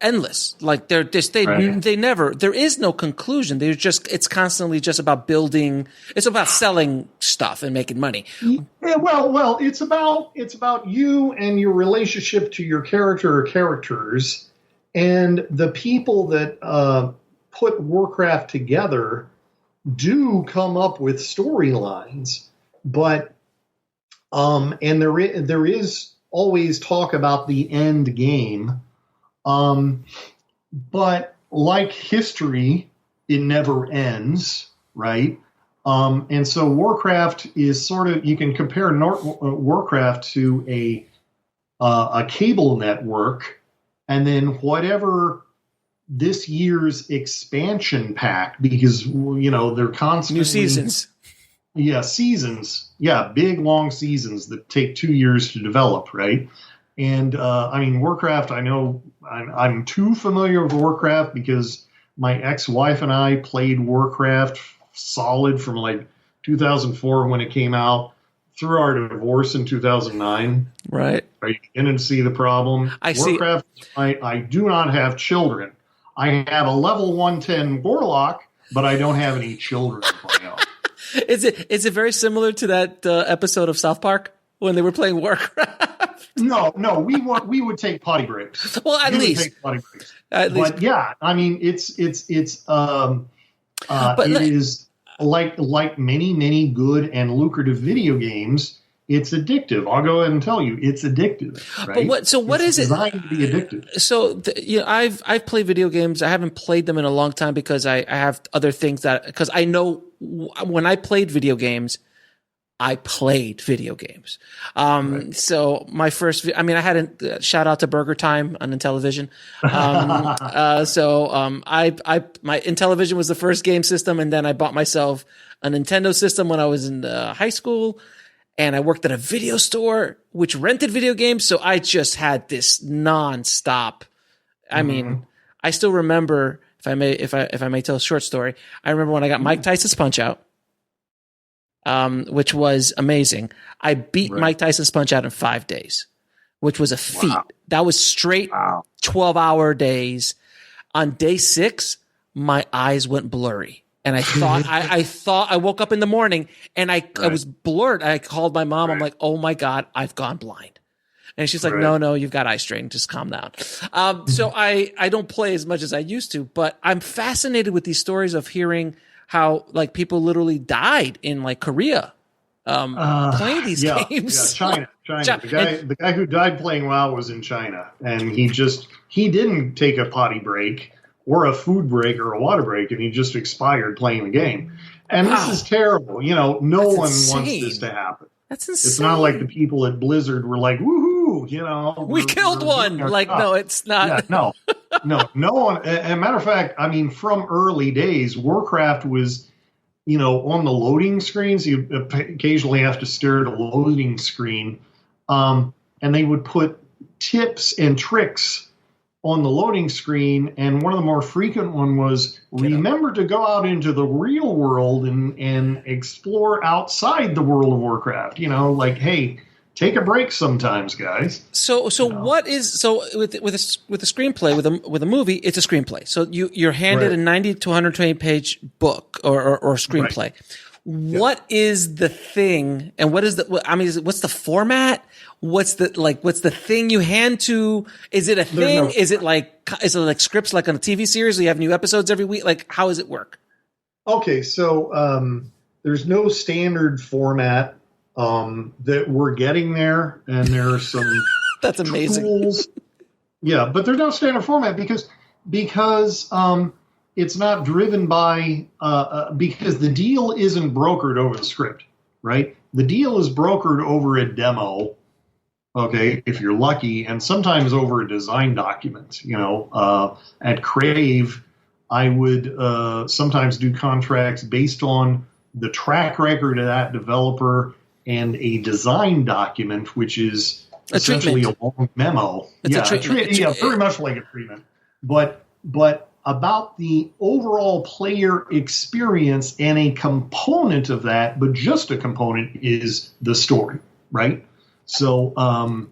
endless. Like they never, there is no conclusion. It's constantly just about building. It's about selling stuff and making money. Yeah, well, it's about you and your relationship to your character or characters, and the people that put Warcraft together do come up with storylines, but and there is always talk about the end game. But like history, it never ends, right? And so Warcraft is sort of, you can compare Warcraft to a cable network, and then whatever this year's expansion pack, because, they're constantly... New seasons. Yeah, seasons. Yeah, big, long seasons that take 2 years to develop, right? And, Warcraft, I know I'm too familiar with Warcraft because my ex-wife and I played Warcraft solid from like 2004 when it came out through our divorce in 2009. Right. Are you beginning to see the problem? Warcraft, I do not have children. I have a level 110 warlock, but I don't have any children to play on. Is it very similar to that episode of South Park when they were playing Warcraft? No, we would take potty breaks. Well, at least take potty breaks. At least. But yeah, I mean, it is like many good and lucrative video games. It's addictive. I'll go ahead and tell you, it's addictive. Right? But what is it? Designed to be addictive. So I've played video games. I haven't played them in a long time because I have other things because I know when I played video games, I played video games. Right. So my first, I hadn't shout out to Burger Time on Intellivision. My Intellivision was the first game system, and then I bought myself a Nintendo system when I was in high school. And I worked at a video store which rented video games, so I just had this nonstop. I mean, I still remember, if I may tell a short story. I remember when I got Mike Tyson's Punch-Out, which was amazing. I beat Mike Tyson's Punch-Out in 5 days, which was a feat. Wow. That was straight 12-hour days. On day 6, my eyes went blurry. And I thought I woke up in the morning and I was blurred. I called my mom. I'm like, oh my God, I've gone blind. And she's like, no, you've got eye strain. Just calm down. So I don't play as much as I used to, but I'm fascinated with these stories of hearing how like people literally died in like Korea playing these games. Yeah, China. The guy who died playing WoW was in China, and he didn't take a potty break or a food break or a water break, and he just expired playing the game. And this is terrible. No one wants this to happen. That's insane. It's not like the people at Blizzard were like, woohoo, we killed one. Like, no, it's not. Yeah, no one. As a matter of fact, I mean, from early days, Warcraft was, on the loading screens. You occasionally have to stare at a loading screen. And they would put tips and tricks on the loading screen, and one of the more frequent one was remember to go out into the real world and explore outside the world of Warcraft. Like, hey, take a break sometimes, guys. So with a screenplay with a movie, it's a screenplay. So you're handed a 90 to 120 page book or screenplay. Right. What is the thing, and what's the format? What's the thing you hand to? Is it a thing? Is it like scripts like on a TV series where you have new episodes every week? Like, how does it work? Okay, so there's no standard format that we're getting there, and there are some that's amazing tools. Yeah, but there's no standard format because it's not driven by because the deal isn't brokered over the script, right? The deal is brokered over a demo, okay, if you're lucky, and sometimes over a design document. At Crave, I would sometimes do contracts based on the track record of that developer and a design document, which is essentially a long memo. Very much like a treatment, but about the overall player experience, and a component of that, but just a component, is the story, right? So, the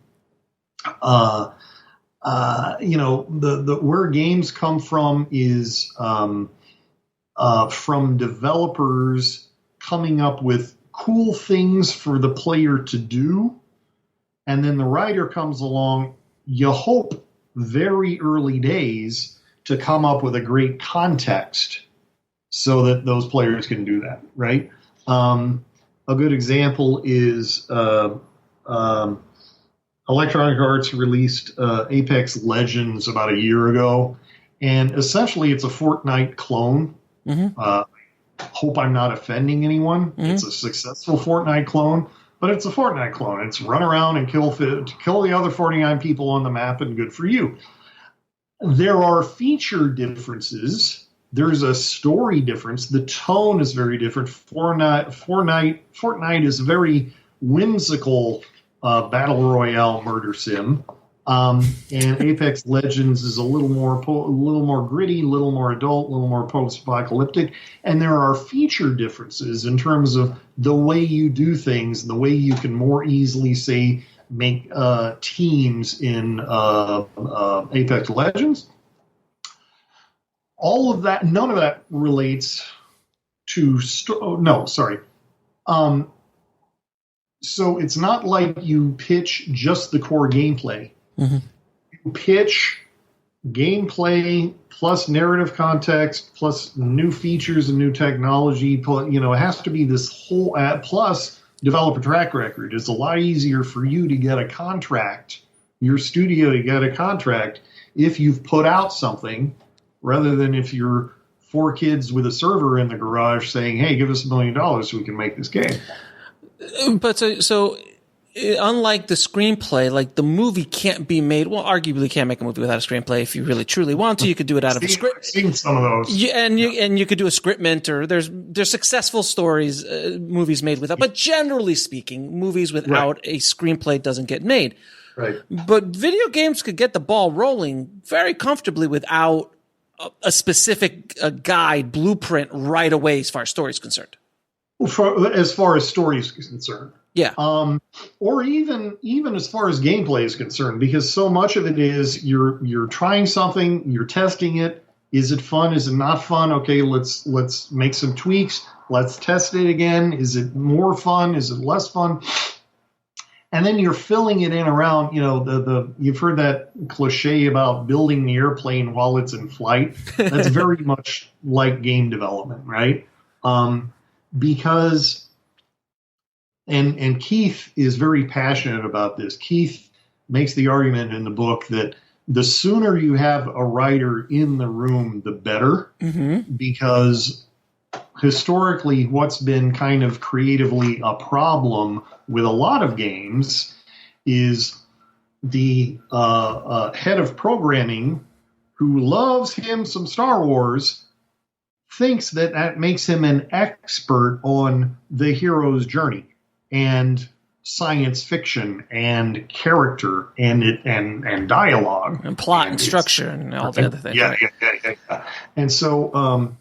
where games come from is from developers coming up with cool things for the player to do, and then the writer comes along, you hope very early days, to come up with a great context so that those players can do that, right? A good example is Electronic Arts released Apex Legends about a year ago, and essentially it's a Fortnite clone. Mm-hmm. Hope I'm not offending anyone. Mm-hmm. It's a successful Fortnite clone, but it's a Fortnite clone. It's run around and kill the other 49 people on the map, and good for you. There are feature differences. There's a story difference. The tone is very different. Fortnite is a very whimsical battle royale murder sim, and Apex Legends is a little more gritty, a little more adult, a little more post-apocalyptic. And there are feature differences in terms of the way you do things, the way you can more easily, say, make teams in Apex Legends. All of that, none of that relates to So it's not like you pitch just the core gameplay. You pitch gameplay plus narrative context plus new features and new technology. It has to be this whole plus developer track record. It's a lot easier for you to get a contract, your studio to get a contract, if you've put out something, rather than if you're 4 kids with a server in the garage saying, hey, give us $1 million so we can make this game. But so unlike the screenplay, like the movie can't be made. Well, arguably can't make a movie without a screenplay. If you really truly want to, you could do it out of a script. I've seen some of those. And you could do a scriptment, or there's successful stories, movies made without. But generally speaking, movies without a screenplay doesn't get made. Right. But video games could get the ball rolling very comfortably without a specific guide, blueprint right away as far as story is concerned. As far as story is concerned. Yeah. Or even as far as gameplay is concerned, because so much of it is you're trying something, you're testing it. Is it fun? Is it not fun? Okay, let's make some tweaks. Let's test it again. Is it more fun? Is it less fun? And then you're filling it in around, you've heard that cliche about building the airplane while it's in flight. That's very much like game development, right? Because, and Keith is very passionate about this. Keith makes the argument in the book that the sooner you have a writer in the room, the better, because historically what's been kind of creatively a problem with a lot of games is the head of programming, who loves him some Star Wars, thinks that makes him an expert on the hero's journey and science fiction and character and dialogue and plot and structure and all the other things. Yeah. And so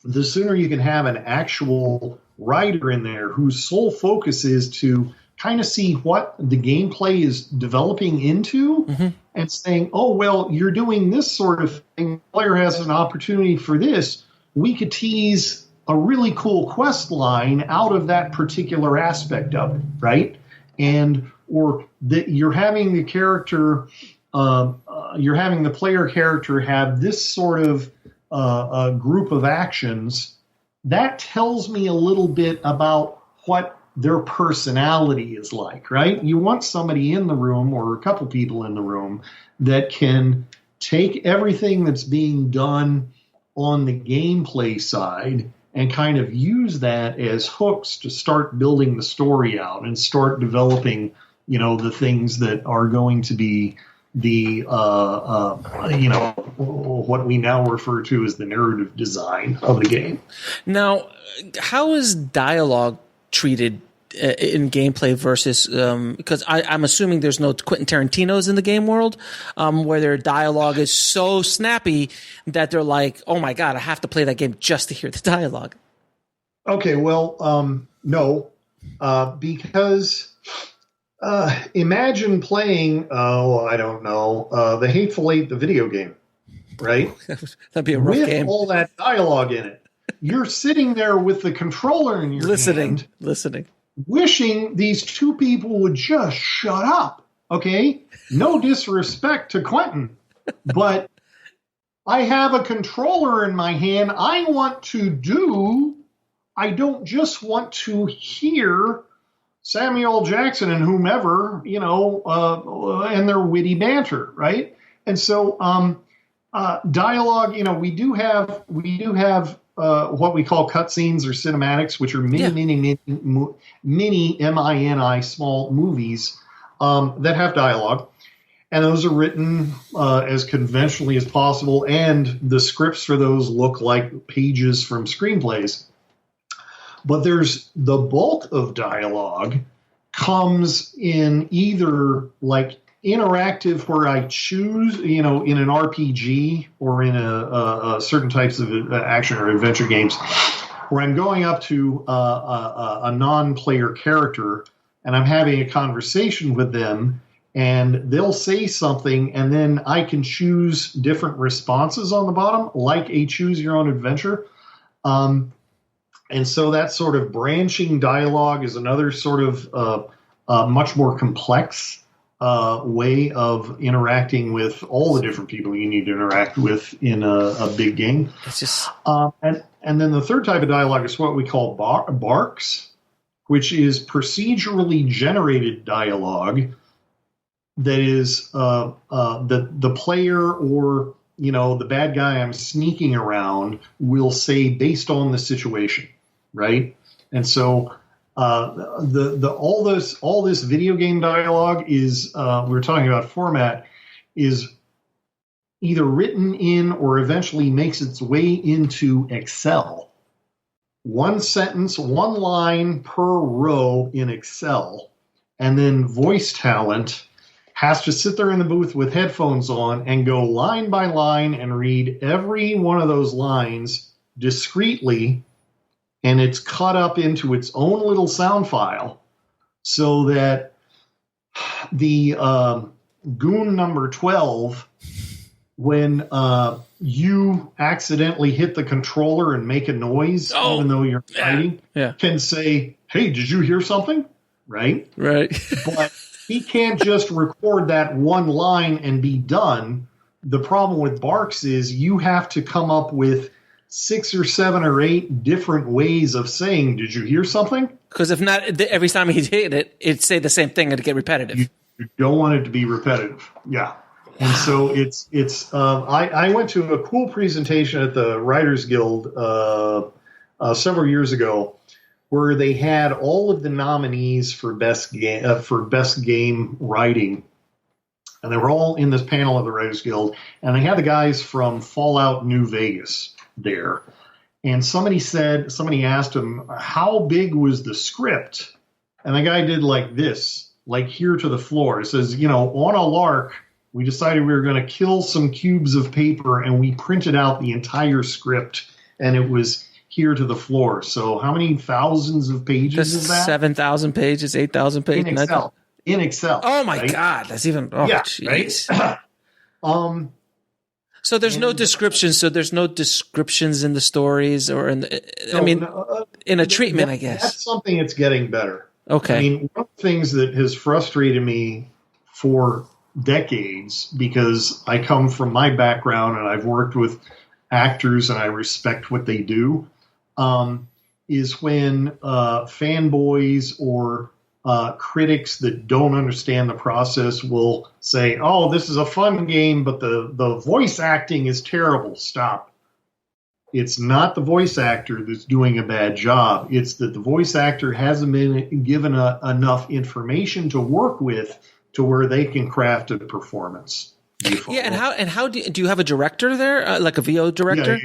the sooner you can have an actual writer in there whose sole focus is to kind of see what the gameplay is developing into and saying, oh, well, you're doing this sort of thing. The player has an opportunity for this. We could tease a really cool quest line out of that particular aspect of it, right? Or that you're having the character, you're having the player character have this sort of group of actions. That tells me a little bit about what their personality is like, right? You want somebody in the room, or a couple people in the room, that can take everything that's being done on the gameplay side and kind of use that as hooks to start building the story out and start developing, the things that are going to be the, what we now refer to as the narrative design of the game. Now, how is dialogue treated in gameplay versus, because I'm assuming there's no Quentin Tarantinos in the game world, where their dialogue is so snappy that they're like, oh my God, I have to play that game just to hear the dialogue. Okay, well, no, because imagine playing, I don't know, The Hateful Eight, the video game, right? That'd be a rough game. With all that dialogue in it. You're sitting there with the controller in your hand. Listening. Wishing these two people would just shut up, okay? No disrespect to Quentin, but I have a controller in my hand. I don't just want to hear Samuel Jackson and whomever, and their witty banter, right? And so dialogue, we do have what we call cutscenes or cinematics, which are mini mini small movies that have dialogue, and those are written as conventionally as possible, and the scripts for those look like pages from screenplays. But there's the bulk of dialogue comes in either like interactive, where I choose, in an RPG or in a certain types of action or adventure games, where I'm going up to a non-player character and I'm having a conversation with them, and they'll say something, and then I can choose different responses on the bottom, like a choose your own adventure. And so that sort of branching dialogue is another sort of much more complex way of interacting with all the different people you need to interact with in a big game. It's just and then the third type of dialogue is what we call barks, which is procedurally generated dialogue that is the player or the bad guy I'm sneaking around will say based on the situation, right? And so all this video game dialogue is we're talking about format is either written in or eventually makes its way into Excel. One sentence, one line per row in Excel, and then voice talent has to sit there in the booth with headphones on and go line by line and read every one of those lines discreetly, and it's cut up into its own little sound file so that the goon number 12, when you accidentally hit the controller and make a noise, even though you're fighting, can say, "Hey, did you hear something?" Right? Right. But he can't just record that one line and be done. The problem with barks is you have to come up with 6 or 7 or 8 different ways of saying, "Did you hear something?" Because if not, every time he hit it, it'd say the same thing and it'd get repetitive. You don't want it to be repetitive. Yeah. And so I went to a cool presentation at the Writers Guild several years ago where they had all of the nominees for best game writing. And they were all in this panel of the Writers Guild. And they had the guys from Fallout New Vegas there. And somebody asked him, how big was the script? And the guy did like this, like here to the floor. It says, on a lark, we decided we were going to kill some cubes of paper, and we printed out the entire script, and it was here to the floor. So how many thousands of pages is that? 7,000 pages, 8,000 pages? In Excel. Oh, my right? God. That's even... geez. Right? So there's no descriptions. So there's no descriptions in the stories or in the... in a treatment, I guess. That's something that's getting better. Okay. I mean, one of the things that has frustrated me for decades, because I come from my background and I've worked with actors and I respect what they do, is when fanboys or critics that don't understand the process will say, "Oh, this is a fun game, but the voice acting is terrible." Stop. It's not the voice actor that's doing a bad job. It's that the voice actor hasn't been given enough information to work with to where they can craft a performance. Yeah, and how do you have a director there, like a VO director?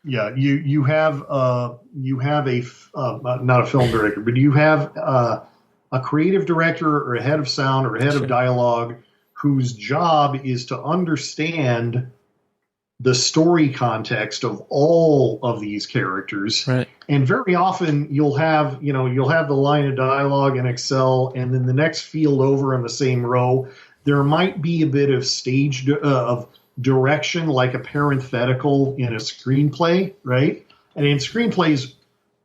Yeah. You have a not a film director, but you have a creative director or a head of sound or a head of dialogue whose job is to understand the story context of all of these characters. Right. And very often you'll have the line of dialogue in Excel, and then the next field over on the same row, there might be a bit of stage of direction, like a parenthetical in a screenplay, right? And in screenplays,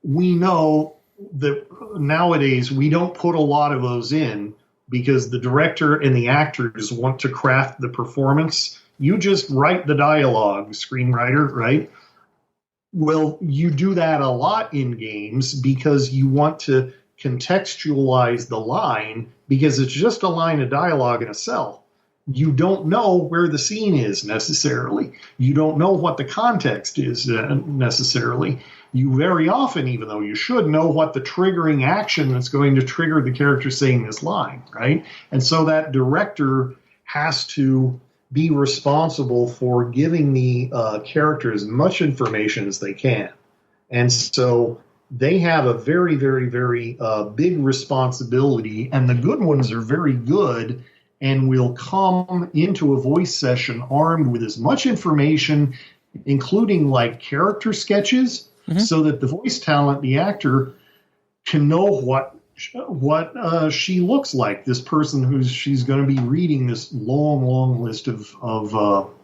we know that nowadays we don't put a lot of those in because the director and the actors want to craft the performance. You just write the dialogue, screenwriter, right? Well, you do that a lot in games because you want to contextualize the line, because it's just a line of dialogue in a cell. You don't know where the scene is necessarily. You don't know what the context is necessarily. You very often, even though you should, know what the triggering action that's going to trigger the character saying this line, right? And so that director has to be responsible for giving the character as much information as they can. And so they have a very, very, very big responsibility, and the good ones are very good and will come into a voice session armed with as much information, including like character sketches, so that the voice talent, the actor, can know what she looks like, this person she's going to be reading this long list of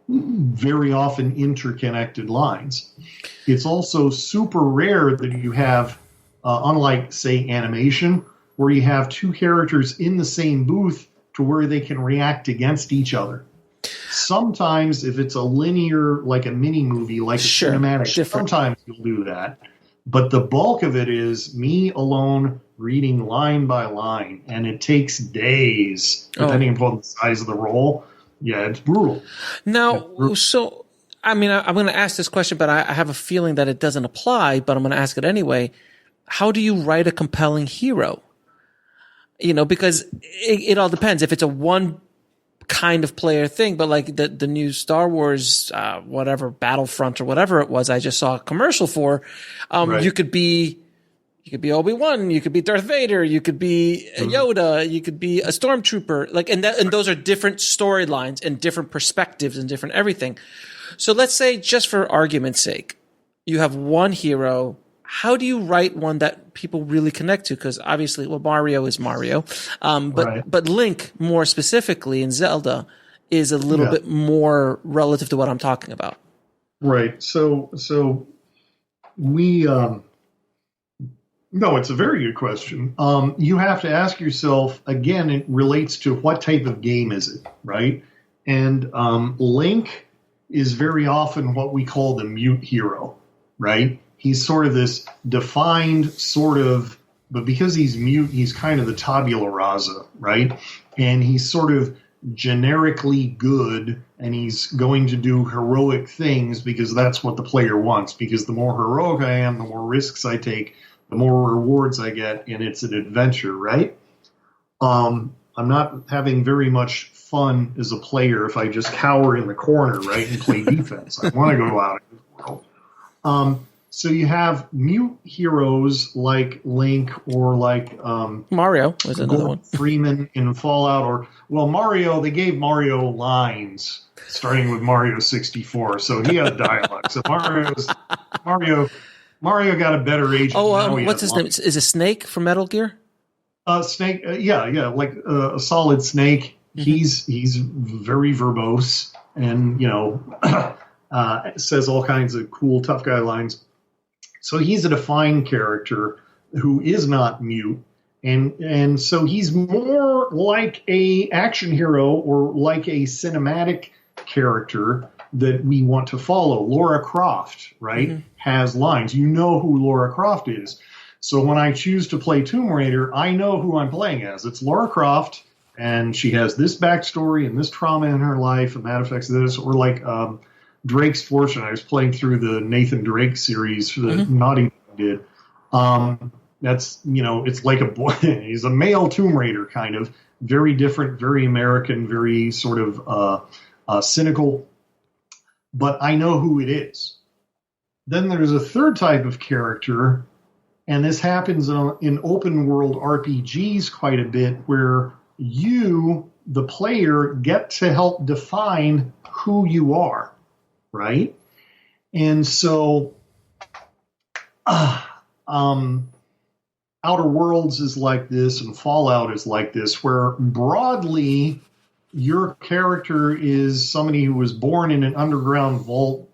very often interconnected lines. It's also super rare that you have, unlike, say, animation, where you have two characters in the same booth to where they can react against each other. Sometimes, if it's a linear, like a mini movie, like a cinematic, sometimes you'll do that. But the bulk of it is me alone reading line by line, and it takes days, depending upon the size of the role. Yeah, it's brutal. Now, so, I mean, I'm going to ask this question, but I have a feeling that it doesn't apply, but I'm going to ask it anyway. How do you write a compelling hero? Because it all depends. If it's a one kind of player thing, but like the new Star Wars, whatever, Battlefront or whatever it was, I just saw a commercial for, right. You could be Obi-Wan, you could be Darth Vader, you could be Yoda, you could be a stormtrooper, and those are different storylines and different perspectives and different everything. So let's say, just for argument's sake, you have one hero. How do you write one that people really connect to? Because obviously, Mario is Mario, but Link, more specifically, in Zelda, is a little bit more relative to what I'm talking about. Right. So we. No, it's a very good question. You have to ask yourself, again, it relates to what type of game is it, right? And Link is very often what we call the mute hero, right? He's sort of this defined but because he's mute, he's kind of the tabula rasa, right? And he's sort of generically good, and he's going to do heroic things because that's what the player wants. Because the more heroic I am, the more risks I take, the more rewards I get, and it's an adventure, right? I'm not having very much fun as a player if I just cower in the corner, right, and play defense. I want to go out into the world. So you have mute heroes like Link or like Mario was another one. Freeman in Fallout, Mario. They gave Mario lines starting with Mario 64, so he had dialogue. So Mario got a better agent. What's his name? Is it Snake from Metal Gear? Snake, like a solid Snake. Mm-hmm. He's very verbose and says all kinds of cool tough guy lines. So he's a defined character who is not mute, and so he's more like a action hero or like a cinematic character that we want to follow. Lara Croft, right, has lines. You know who Lara Croft is. So when I choose to play Tomb Raider, I know who I'm playing as. It's Lara Croft, and she has this backstory and this trauma in her life, and that affects this. Or like Drake's Fortune. I was playing through the Nathan Drake series that Naughty did. That's, it's like a boy. He's a male Tomb Raider, kind of. Very different, very American, very sort of cynical. But I know who it is. Then there's a third type of character, and this happens in open world RPGs quite a bit, where you, the player, get to help define who you are, right? And so Outer Worlds is like this, and Fallout is like this, where broadly your character is somebody who was born in an underground vault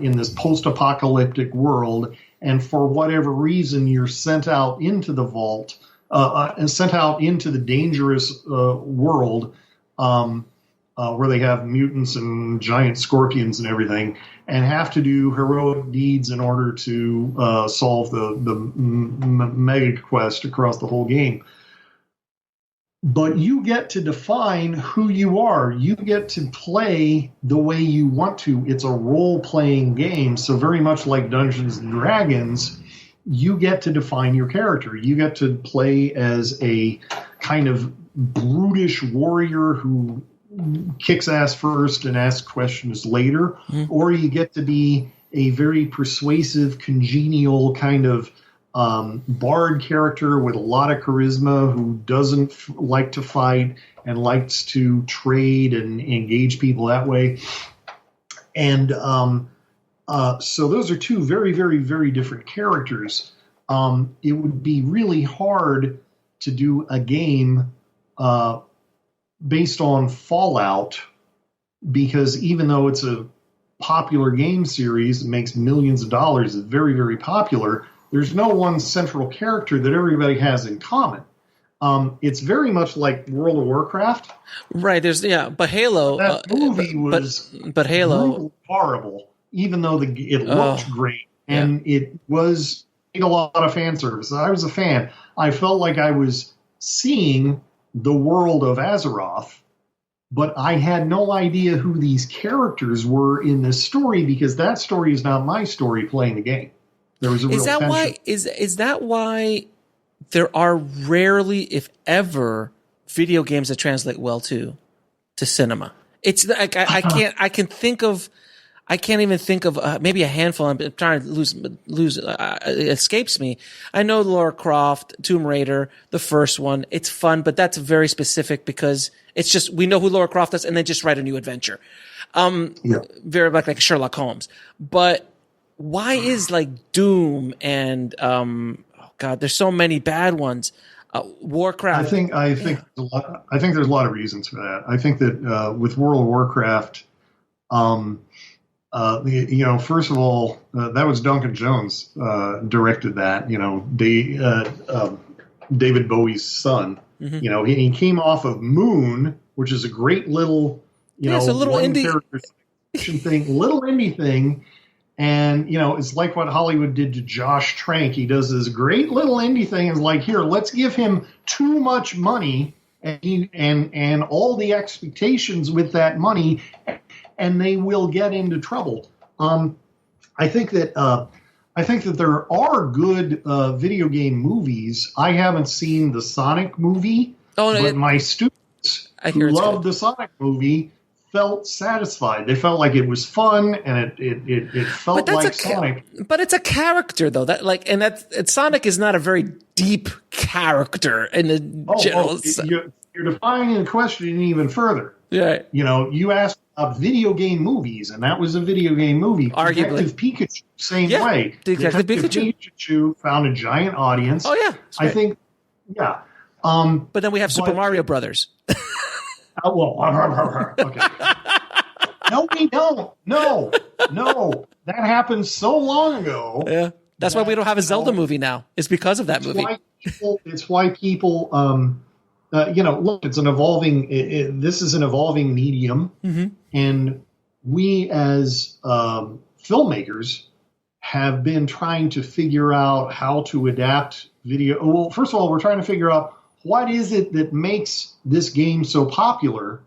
in this post-apocalyptic world, and for whatever reason you're sent out into the vault and sent out into the dangerous world where they have mutants and giant scorpions and everything, and have to do heroic deeds in order to solve the mega quest across the whole game. But you get to define who you are. You get to play the way you want to. It's a role-playing game, so very much like Dungeons & Dragons, you get to define your character. You get to play as a kind of brutish warrior who kicks ass first and asks questions later, or you get to be a very persuasive, congenial kind of bard character with a lot of charisma who doesn't like to fight and likes to trade and engage people that way. And so those are two very, very, very different characters. It would be really hard to do a game based on Fallout because even though it's a popular game series, it makes millions of dollars, it's very, very popular, there's no one central character that everybody has in common. It's very much like World of Warcraft. Right. But Halo. That movie was but Halo horrible, even though it looked great and it was a lot of fan service. I was a fan. I felt like I was seeing the world of Azeroth, but I had no idea who these characters were in this story because that story is not my story playing the game. There was a real tension. Is that why there are rarely, if ever, video games that translate well to cinema? It's like I can't even think of maybe a handful. I'm trying to lose. It escapes me. I know Lara Croft, Tomb Raider, the first one. It's fun, but that's very specific because it's just we know who Lara Croft is, and they just write a new adventure. Very like Sherlock Holmes. But why is like Doom and there's so many bad ones. Warcraft. I think there's a lot of reasons for that. I think that with World of Warcraft. First of all, that was Duncan Jones directed that. David Bowie's son. Mm-hmm. He came off of Moon, which is a great little, it's a little indie thing, little indie thing, and it's like what Hollywood did to Josh Trank. He does this great little indie thing, and is like, here, let's give him too much money and all the expectations with that money. And they will get into trouble. I think that there are good video game movies. I haven't seen the Sonic movie, but my students who loved the Sonic movie felt satisfied. They felt like it was fun, and it felt like Sonic. But it's a character, though. Sonic is not a very deep character in the general. You're defining the question even further. Yeah. You asked about video game movies, and that was a video game movie. Arguably. Detective Pikachu, same way. Detective Pikachu found a giant audience. Oh, yeah. I think, yeah. But then we have Super Mario Brothers. Okay. No, we don't. No. That happened so long ago. Yeah. That's why we don't have a Zelda movie now. It's because of that movie. It's why people look, it's an evolving. This is an evolving medium, mm-hmm. and we as filmmakers have been trying to figure out how to adapt video. Well, first of all, we're trying to figure out what is it that makes this game so popular,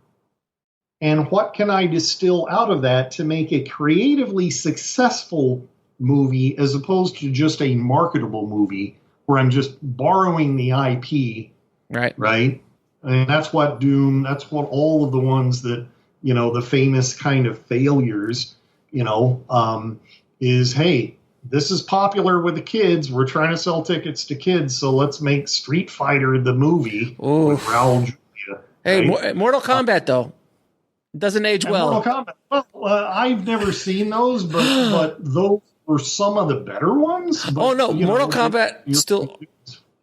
and what can I distill out of that to make a creatively successful movie as opposed to just a marketable movie where I'm just borrowing the IP. Right. And that's what Doom, that's what all of the ones that, the famous kind of failures, is, hey, this is popular with the kids. We're trying to sell tickets to kids. So let's make Street Fighter the movie with Raul Julia. Hey, right? Mortal Kombat, though, doesn't age well. Mortal Kombat. Well, I've never seen those, but those were some of the better ones. But, Mortal Kombat still...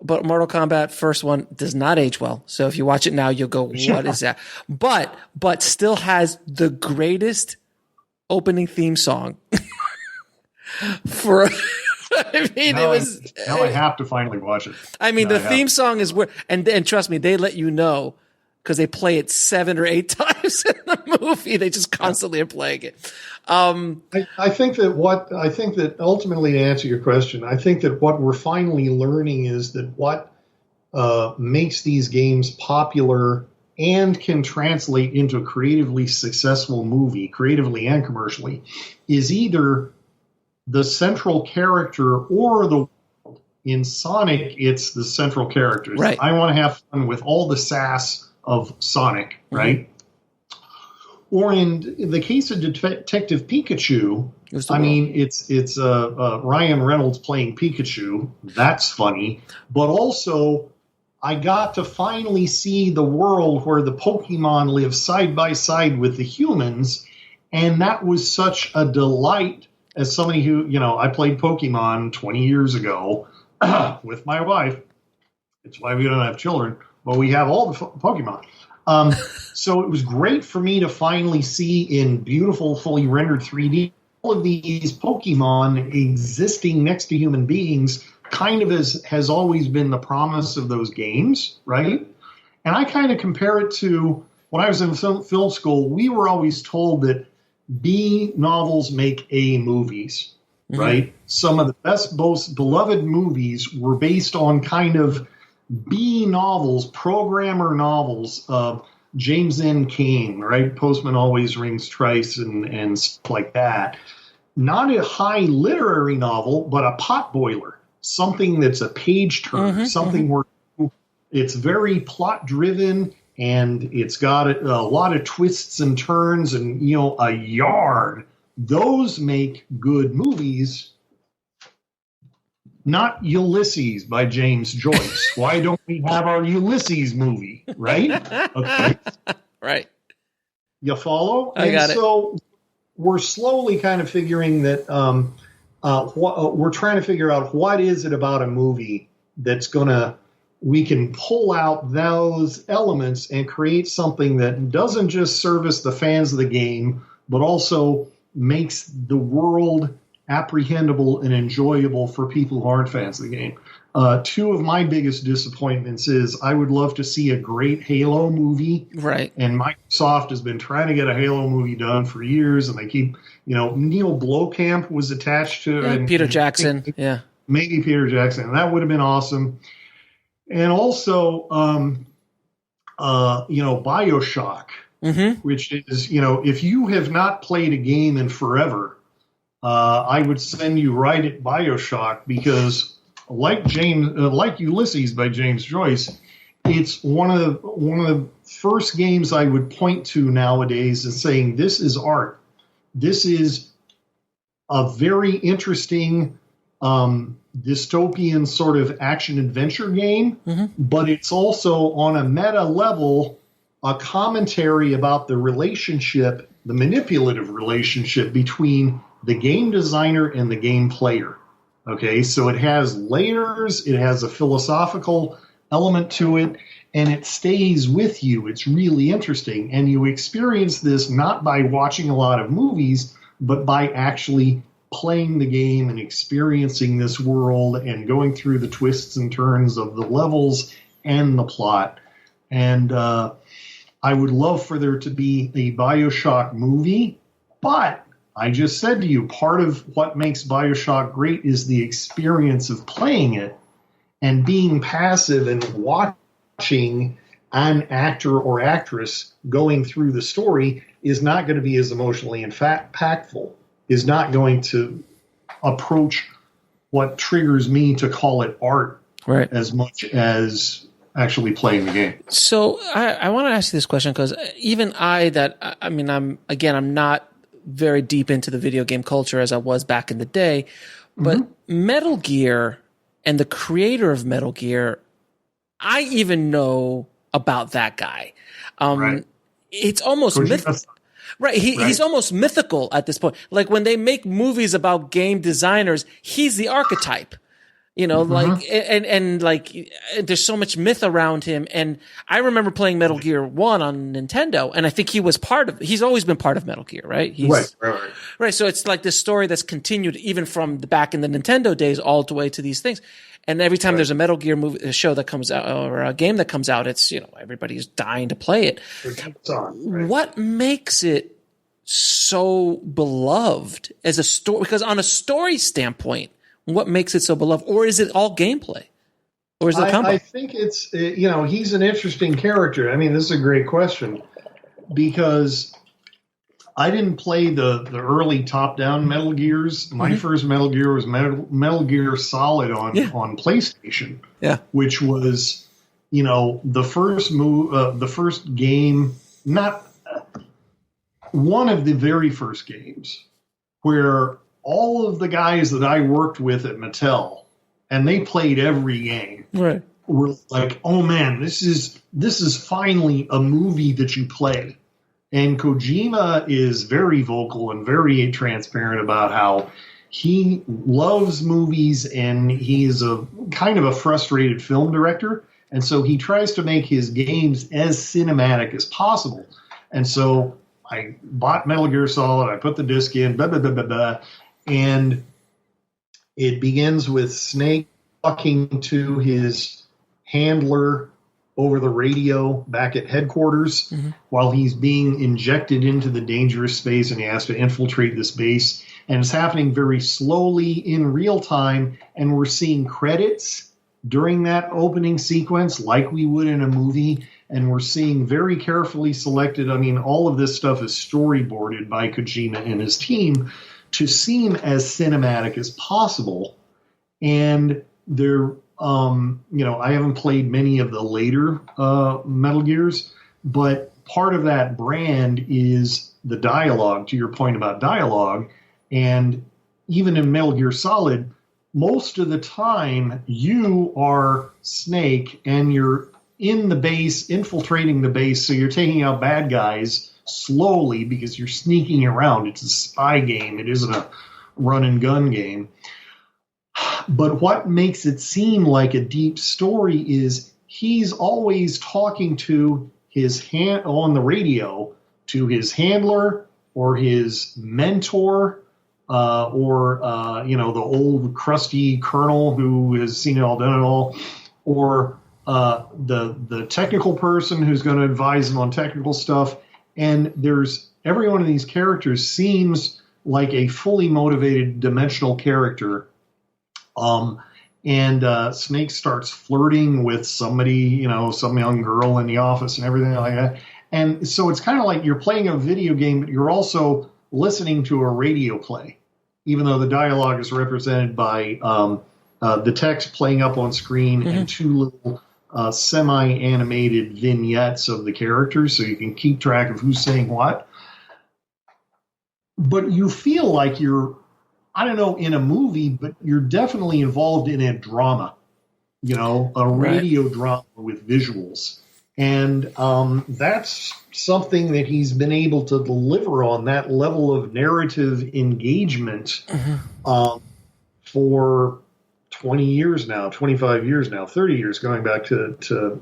But Mortal Kombat first one does not age well. So if you watch it now, you'll go, what is that? But still has the greatest opening theme song for, Now I have to finally watch it. I mean, the theme song is where, and trust me, they let you know because they play it 7 or 8 times in the movie. They just constantly are playing it. I think that ultimately, to answer your question, I think that what we're finally learning is that what makes these games popular and can translate into a creatively successful movie, creatively and commercially, is either the central character or the world. In Sonic, it's the central characters. Right. I want to have fun with all the sass of Sonic, right? Mm-hmm. Or in the case of Detective Pikachu, it's Ryan Reynolds playing Pikachu. That's funny. But also, I got to finally see the world where the Pokemon live side by side with the humans. And that was such a delight as somebody who, I played Pokemon 20 years ago with my wife. It's why we don't have children, but we have all the Pokemon. So it was great for me to finally see in beautiful, fully rendered 3D all of these Pokemon existing next to human beings, kind of as has always been the promise of those games, right? And I kind of compare it to when I was in film school, we were always told that B novels make A movies, right? Some of the best, most beloved movies were based on kind of B novels, programmer novels of James N. Cain, right? Postman Always Rings Twice and stuff like that. Not a high literary novel, but a potboiler, something that's a page turner, something where it's very plot driven and it's got a lot of twists and turns and, you know, a yard. Those make good movies. Not Ulysses by James Joyce. Why don't we have our Ulysses movie, right? Okay. Right. You follow? I got it. So we're slowly kind of figuring that we're trying to figure out what is it about a movie that's going to, we can pull out those elements and create something that doesn't just service the fans of the game, but also makes the world apprehendable and enjoyable for people who aren't fans of the game. Two of my biggest disappointments is I would love to see a great Halo movie. Right. And Microsoft has been trying to get a Halo movie done for years, and they keep, you know, Neil Blomkamp was attached to it. Peter Jackson. Maybe Peter Jackson. That would have been awesome. And also, you know, Bioshock, which is, you know, if you have not played a game in forever, I would send you right at Bioshock because, like Ulysses by James Joyce, it's one of the first games I would point to nowadays as saying this is art. This is a very interesting dystopian sort of action adventure game, but it's also on a meta level a commentary about the relationship, the manipulative relationship between the game designer and the game player. Okay, so it has layers, it has a philosophical element to it, and it stays with you. It's really interesting. And you experience this not by watching a lot of movies, but by actually playing the game and experiencing this world and going through the twists and turns of the levels and the plot. And I would love for there to be a Bioshock movie, but I just said to you, part of what makes Bioshock great is the experience of playing it and being passive and watching an actor or actress going through the story is not going to be as emotionally impactful, is not going to approach what triggers me to call it art as much as actually playing the game. So I want to ask you this question because even I'm not very deep into the video game culture as I was back in the day, but Metal Gear and the creator of Metal Gear, I even know about that guy. It's almost he's almost mythical at this point. Like when they make movies about game designers, he's the archetype. You know, like, and there's so much myth around him. And I remember playing Metal Gear 1 on Nintendo, and I think he's always been part of Metal Gear, right? Right. So it's like this story that's continued even from back in the Nintendo days all the way to these things. And every time there's a Metal Gear movie, a show that comes out or a game that comes out, it's, you know, everybody's dying to play it. What makes it so beloved as a story? Because on a story standpoint, what makes it so beloved? Or is it all gameplay? Or is it a combo? I think it's, you know, he's an interesting character. I mean, this is a great question because I didn't play the early top-down Metal Gears. My first Metal Gear was Metal Gear Solid on PlayStation, which was, you know, the first game, not one of the very first games where all of the guys that I worked with at Mattel, and they played every game, were like, "Oh man, this is finally a movie that you play." And Kojima is very vocal and very transparent about how he loves movies, and he's a kind of a frustrated film director. And so he tries to make his games as cinematic as possible. And so I bought Metal Gear Solid, I put the disc in, blah, blah, blah, blah, blah, and it begins with Snake talking to his handler over the radio back at headquarters while he's being injected into the dangerous space, and he has to infiltrate this base. And it's happening very slowly in real time, and we're seeing credits during that opening sequence like we would in a movie, and we're seeing very carefully selected, I mean, all of this stuff is storyboarded by Kojima and his team to seem as cinematic as possible. And they're, I haven't played many of the later Metal Gears, but part of that brand is the dialogue, to your point about dialogue. And even in Metal Gear Solid, most of the time you are Snake and you're in the base, infiltrating the base, so you're taking out bad guys slowly because you're sneaking around. It's a spy game. It isn't a run and gun game. But what makes it seem like a deep story is he's always talking to his on the radio to his handler or his mentor, or the old crusty colonel who has seen it all, done it all, or the technical person who's going to advise him on technical stuff. And there's every one of these characters seems like a fully motivated dimensional character. Snake starts flirting with somebody, some young girl in the office and everything like that. And so it's kind of like you're playing a video game, but you're also listening to a radio play, even though the dialogue is represented by the text playing up on screen and two little semi-animated vignettes of the characters, so you can keep track of who's saying what. But you feel like you're, I don't know, in a movie, but you're definitely involved in a drama, a radio drama with visuals. And that's something that he's been able to deliver on, that level of narrative engagement for 20 years now, 25 years now, 30 years, going back to the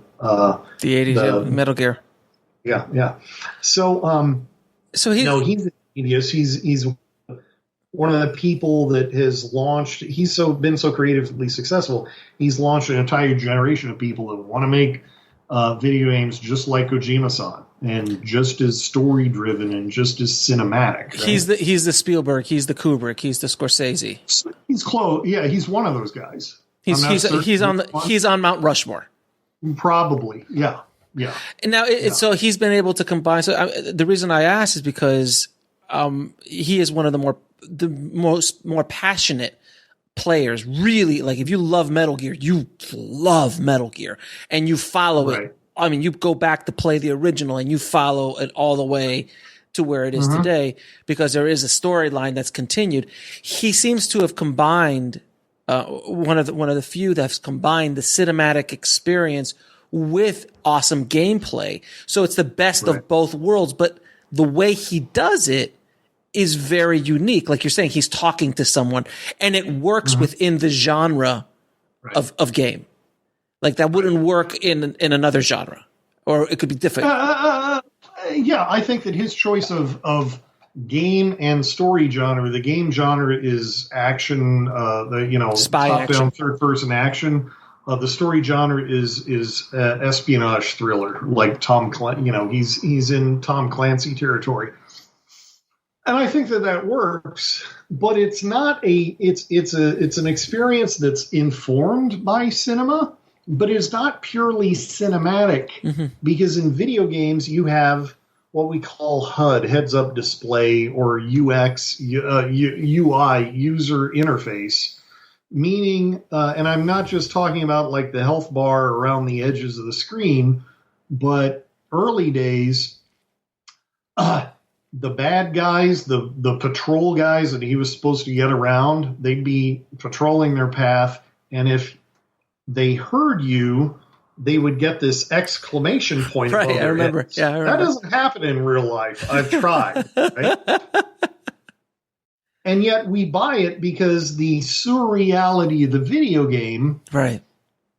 80s, Metal Gear. Yeah. So he's a genius. He's one of the people that has launched. He's been so creatively successful. He's launched an entire generation of people that want to make video games just like Kojima-san, and just as story driven and just as cinematic. Right? He's the Spielberg, he's the Kubrick, he's the Scorsese. He's close. Yeah, he's one of those guys. He's on Mount Rushmore. Probably. Yeah. And now so he's been able to combine. So the reason I ask is because he is one of the more passionate players. Really, like if you love Metal Gear, you love Metal Gear and you follow it. I mean, you go back to play the original and you follow it all the way to where it is today, because there is a storyline that's continued. He seems to have combined one of the few that's combined the cinematic experience with awesome gameplay. So it's the best of both worlds, but the way he does it is very unique. Like you're saying, he's talking to someone and it works within the genre of game. Like that wouldn't work in another genre, or it could be different. Yeah, I think that his choice of game and story genre, the game genre is action, spy top-down third-person action. The story genre is espionage thriller, like Tom Clancy. He's in Tom Clancy territory. And I think that works, but it's not it's an experience that's informed by cinema, but it's not purely cinematic, because in video games you have what we call HUD, heads-up display, or UX, UI, user interface, meaning, and I'm not just talking about like the health bar around the edges of the screen, but early days, the bad guys, the patrol guys that he was supposed to get around, they'd be patrolling their path, and if they heard you, they would get this exclamation point. Right, I remember. Heads. Yeah, I remember. That doesn't happen in real life. I've tried. Right? And yet we buy it because the surreality of the video game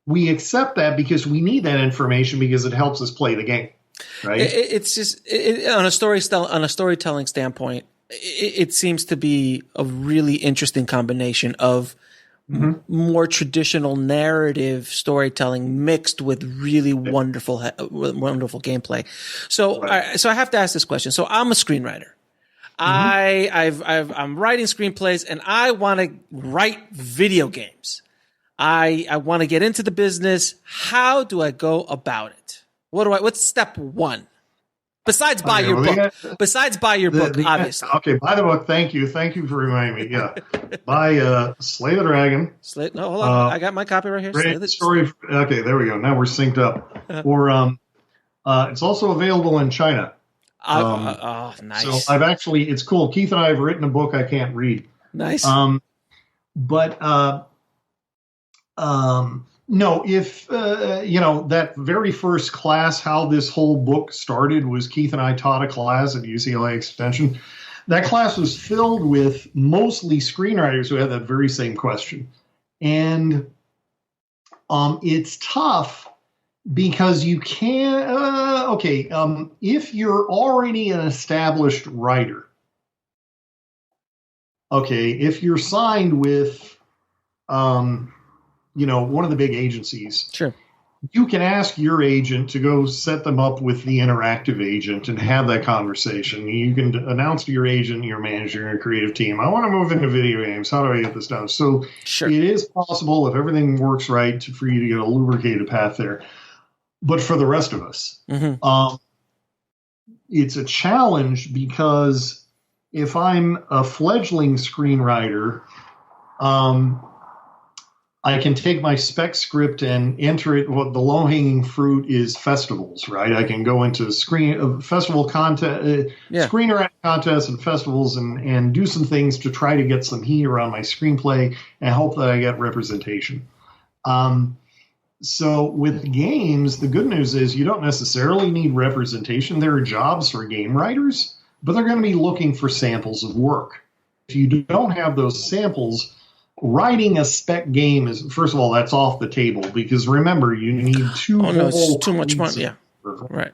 we accept that because we need that information because it helps us play the game, right? It's just on a storytelling standpoint, it seems to be a really interesting combination of more traditional narrative storytelling mixed with really wonderful gameplay. So, so I have to ask this question. So I'm a screenwriter. I'm writing screenplays, and I want to write video games. I want to get into the business. How do I go about it? What's step one? Besides buy your book. Besides buy your book, obviously. Okay, buy the book. Thank you. Thank you for reminding me. Yeah. Buy Slay the Dragon. No, hold on. I got my copy right here. Great story. Okay, there we go. Now we're synced up. Or it's also available in China. Nice. So it's cool. Keith and I have written a book I can't read. Nice. No, if, that very first class, how this whole book started was Keith and I taught a class at UCLA Extension. That class was filled with mostly screenwriters who had that very same question. And it's tough because you can't, if you're already an established writer, if you're signed with, one of the big agencies, sure, you can ask your agent to go set them up with the interactive agent and have that conversation. You can announce to your agent, your manager, your creative team, I want to move into video games. How do I get this done? So sure, it is possible, if everything works right, for you to get a lubricated path there. But for the rest of us, it's a challenge because if I'm a fledgling screenwriter, I can take my spec script and enter it. What the low-hanging fruit is festivals, right? I can go into festival content, screenwriting contests and festivals and do some things to try to get some heat around my screenplay and hope that I get representation. So with games, the good news is you don't necessarily need representation. There are jobs for game writers, but they're going to be looking for samples of work. If you don't have those samples, writing a spec game is, first of all, that's off the table because remember, you need it's too much money. Yeah, right.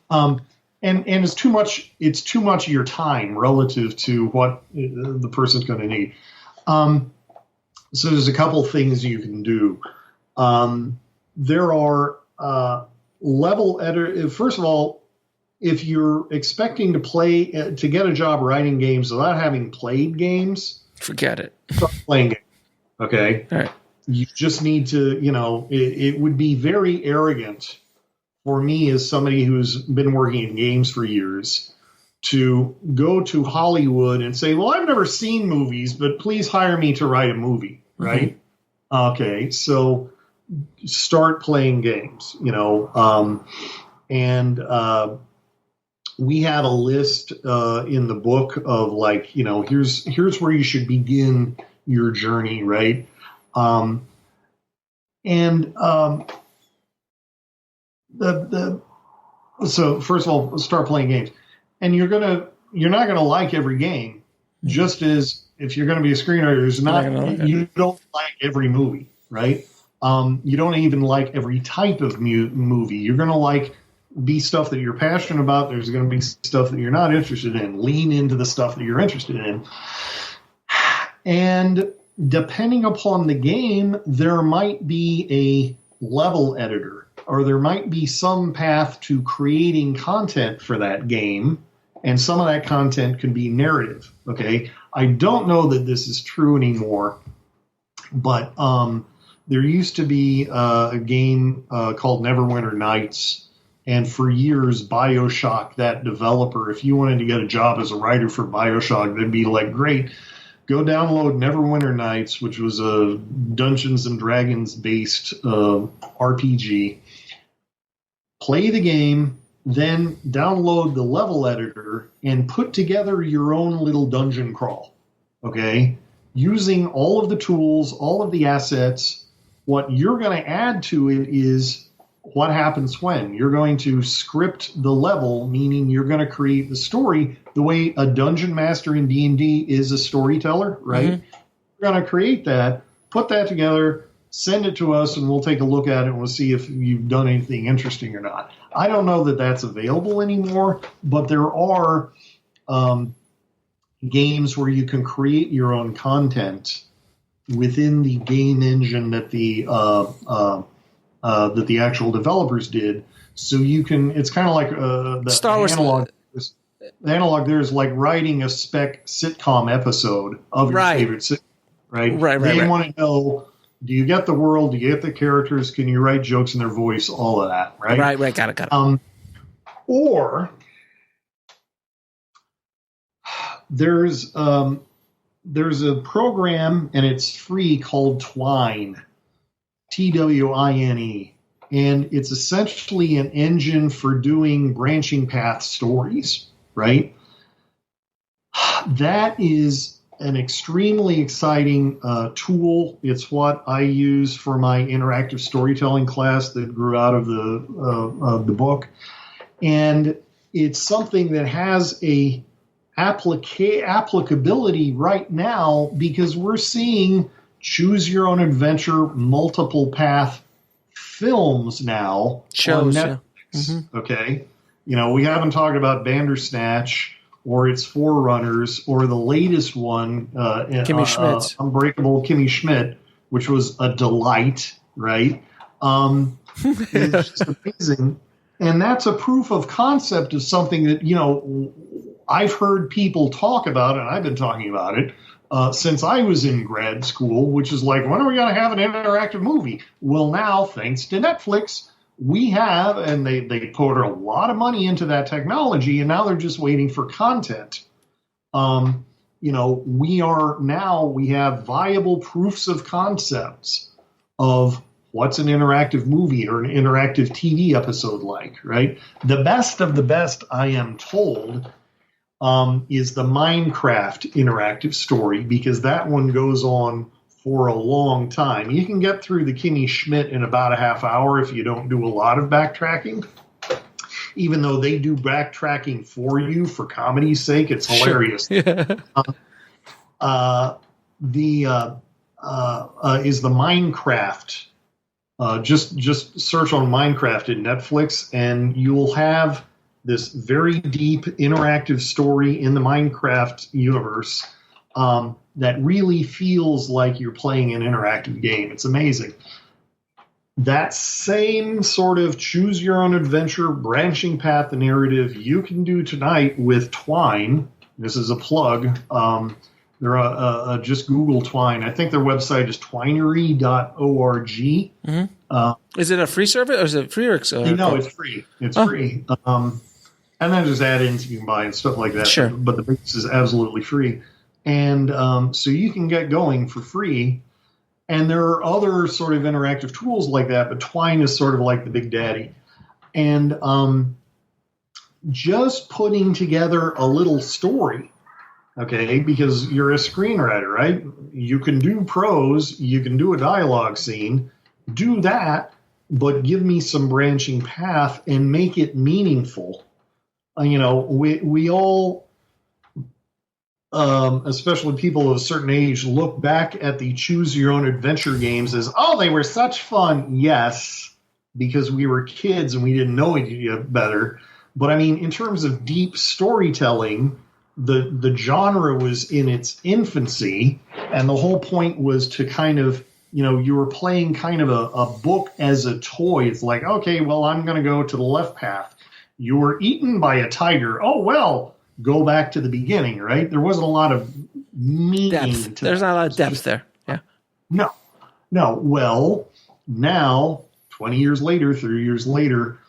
And it's too much. It's too much of your time relative to what the person's going to need. So there's a couple things you can do. There are level editor. First of all, if you're expecting to get a job writing games without having played games, forget it. Start playing it. Okay. All right. You just need to, it would be very arrogant for me as somebody who's been working in games for years to go to Hollywood and say, well, I've never seen movies, but please hire me to write a movie. Right. Okay. So start playing games, we have a list in the book of here's where you should begin your journey, right? So first of all, start playing games, and you're not gonna like every game, just as if you're gonna be a screenwriter, you don't like every movie, right? You don't even like every type of movie. You're gonna be stuff that you're passionate about. There's going to be stuff that you're not interested in. Lean into the stuff that you're interested in. And depending upon the game, there might be a level editor, or there might be some path to creating content for that game. And some of that content could be narrative. Okay. I don't know that this is true anymore, but there used to be a game called Neverwinter Nights. And for years, Bioshock, that developer, if you wanted to get a job as a writer for Bioshock, they'd be like, great, go download Neverwinter Nights, which was a Dungeons and Dragons based RPG. Play the game, then download the level editor and put together your own little dungeon crawl. Okay? Using all of the tools, all of the assets. What you're going to add to it is what happens when you're going to script the level, meaning you're going to create the story the way a dungeon master in D&D is a storyteller, right? You're going to create that, put that together, send it to us and we'll take a look at it and we'll see if you've done anything interesting or not. I don't know that that's available anymore, but there are games where you can create your own content within the game engine that the actual developers did. So you can, it's kind of like the Star Wars analog. The analog there is like writing a spec sitcom episode of your favorite sitcom, right? They want to know, do you get the world? Do you get the characters? Can you write jokes in their voice? All of that, right? Right. Got it. Or there's a program, and it's free, called Twine, Twine, and it's essentially an engine for doing branching path stories, right? That is an extremely exciting tool. It's what I use for my interactive storytelling class that grew out of the book, and it's something that has a applicability right now because we're seeing choose your own adventure, multiple path films now on Netflix. Yeah. Mm-hmm. Okay, we haven't talked about Bandersnatch or its forerunners or the latest one, Kimmy Schmidt, Unbreakable Kimmy Schmidt, which was a delight, right? It's just amazing, and that's a proof of concept of something that I've heard people talk about, and I've been talking about it since I was in grad school, which is like, when are we going to have an interactive movie? Well, now, thanks to Netflix, we have, and they put a lot of money into that technology, and now they're just waiting for content. We have viable proofs of concepts of what's an interactive movie or an interactive TV episode like, right? The best of the best, I am told, is the Minecraft interactive story, because that one goes on for a long time. You can get through the Kimmy Schmidt in about a half hour if you don't do a lot of backtracking. Even though they do backtracking for you for comedy's sake, it's hilarious. Sure. Yeah. Is the Minecraft. Just search on Minecraft in Netflix, and you'll have this very deep interactive story in the Minecraft universe that really feels like you're playing an interactive game. It's amazing. That same sort of choose your own adventure, branching path narrative you can do tonight with Twine. This is a plug. Just Google Twine. I think their website is twinery.org. Mm-hmm. Is it a free service, or is it free? No, it's free. It's free. And then just add-ins you can buy and stuff like that. Sure. But the base is absolutely free. And so you can get going for free. And there are other sort of interactive tools like that, but Twine is sort of like the big daddy. And just putting together a little story, okay, because you're a screenwriter, right? You can do prose, you can do a dialogue scene, do that, but give me some branching path and make it meaningful. We all, especially people of a certain age, look back at the choose your own adventure games as, oh, they were such fun. Yes, because we were kids and we didn't know any better. But I mean, in terms of deep storytelling, the genre was in its infancy, and the whole point was to kind of, you were playing kind of a book as a toy. It's like, okay, well, I'm going to go to the left path. You were eaten by a tiger. Oh, well, go back to the beginning, right? There wasn't a lot of meaning depth. to There's that. not a lot of depth there. Yeah. No. Well, now, 20 years later, 30 years later,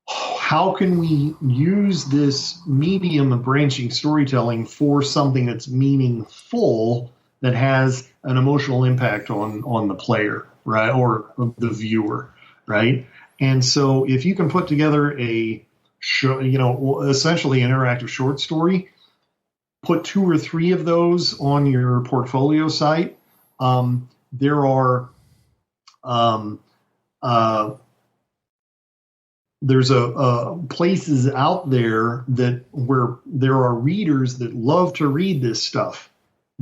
how can we use this medium of branching storytelling for something that's meaningful, that has an emotional impact on the player, right, or the viewer, right? And so if you can put together essentially an interactive short story, put 2 or 3 of those on your portfolio site. There's places out there where there are readers that love to read this stuff.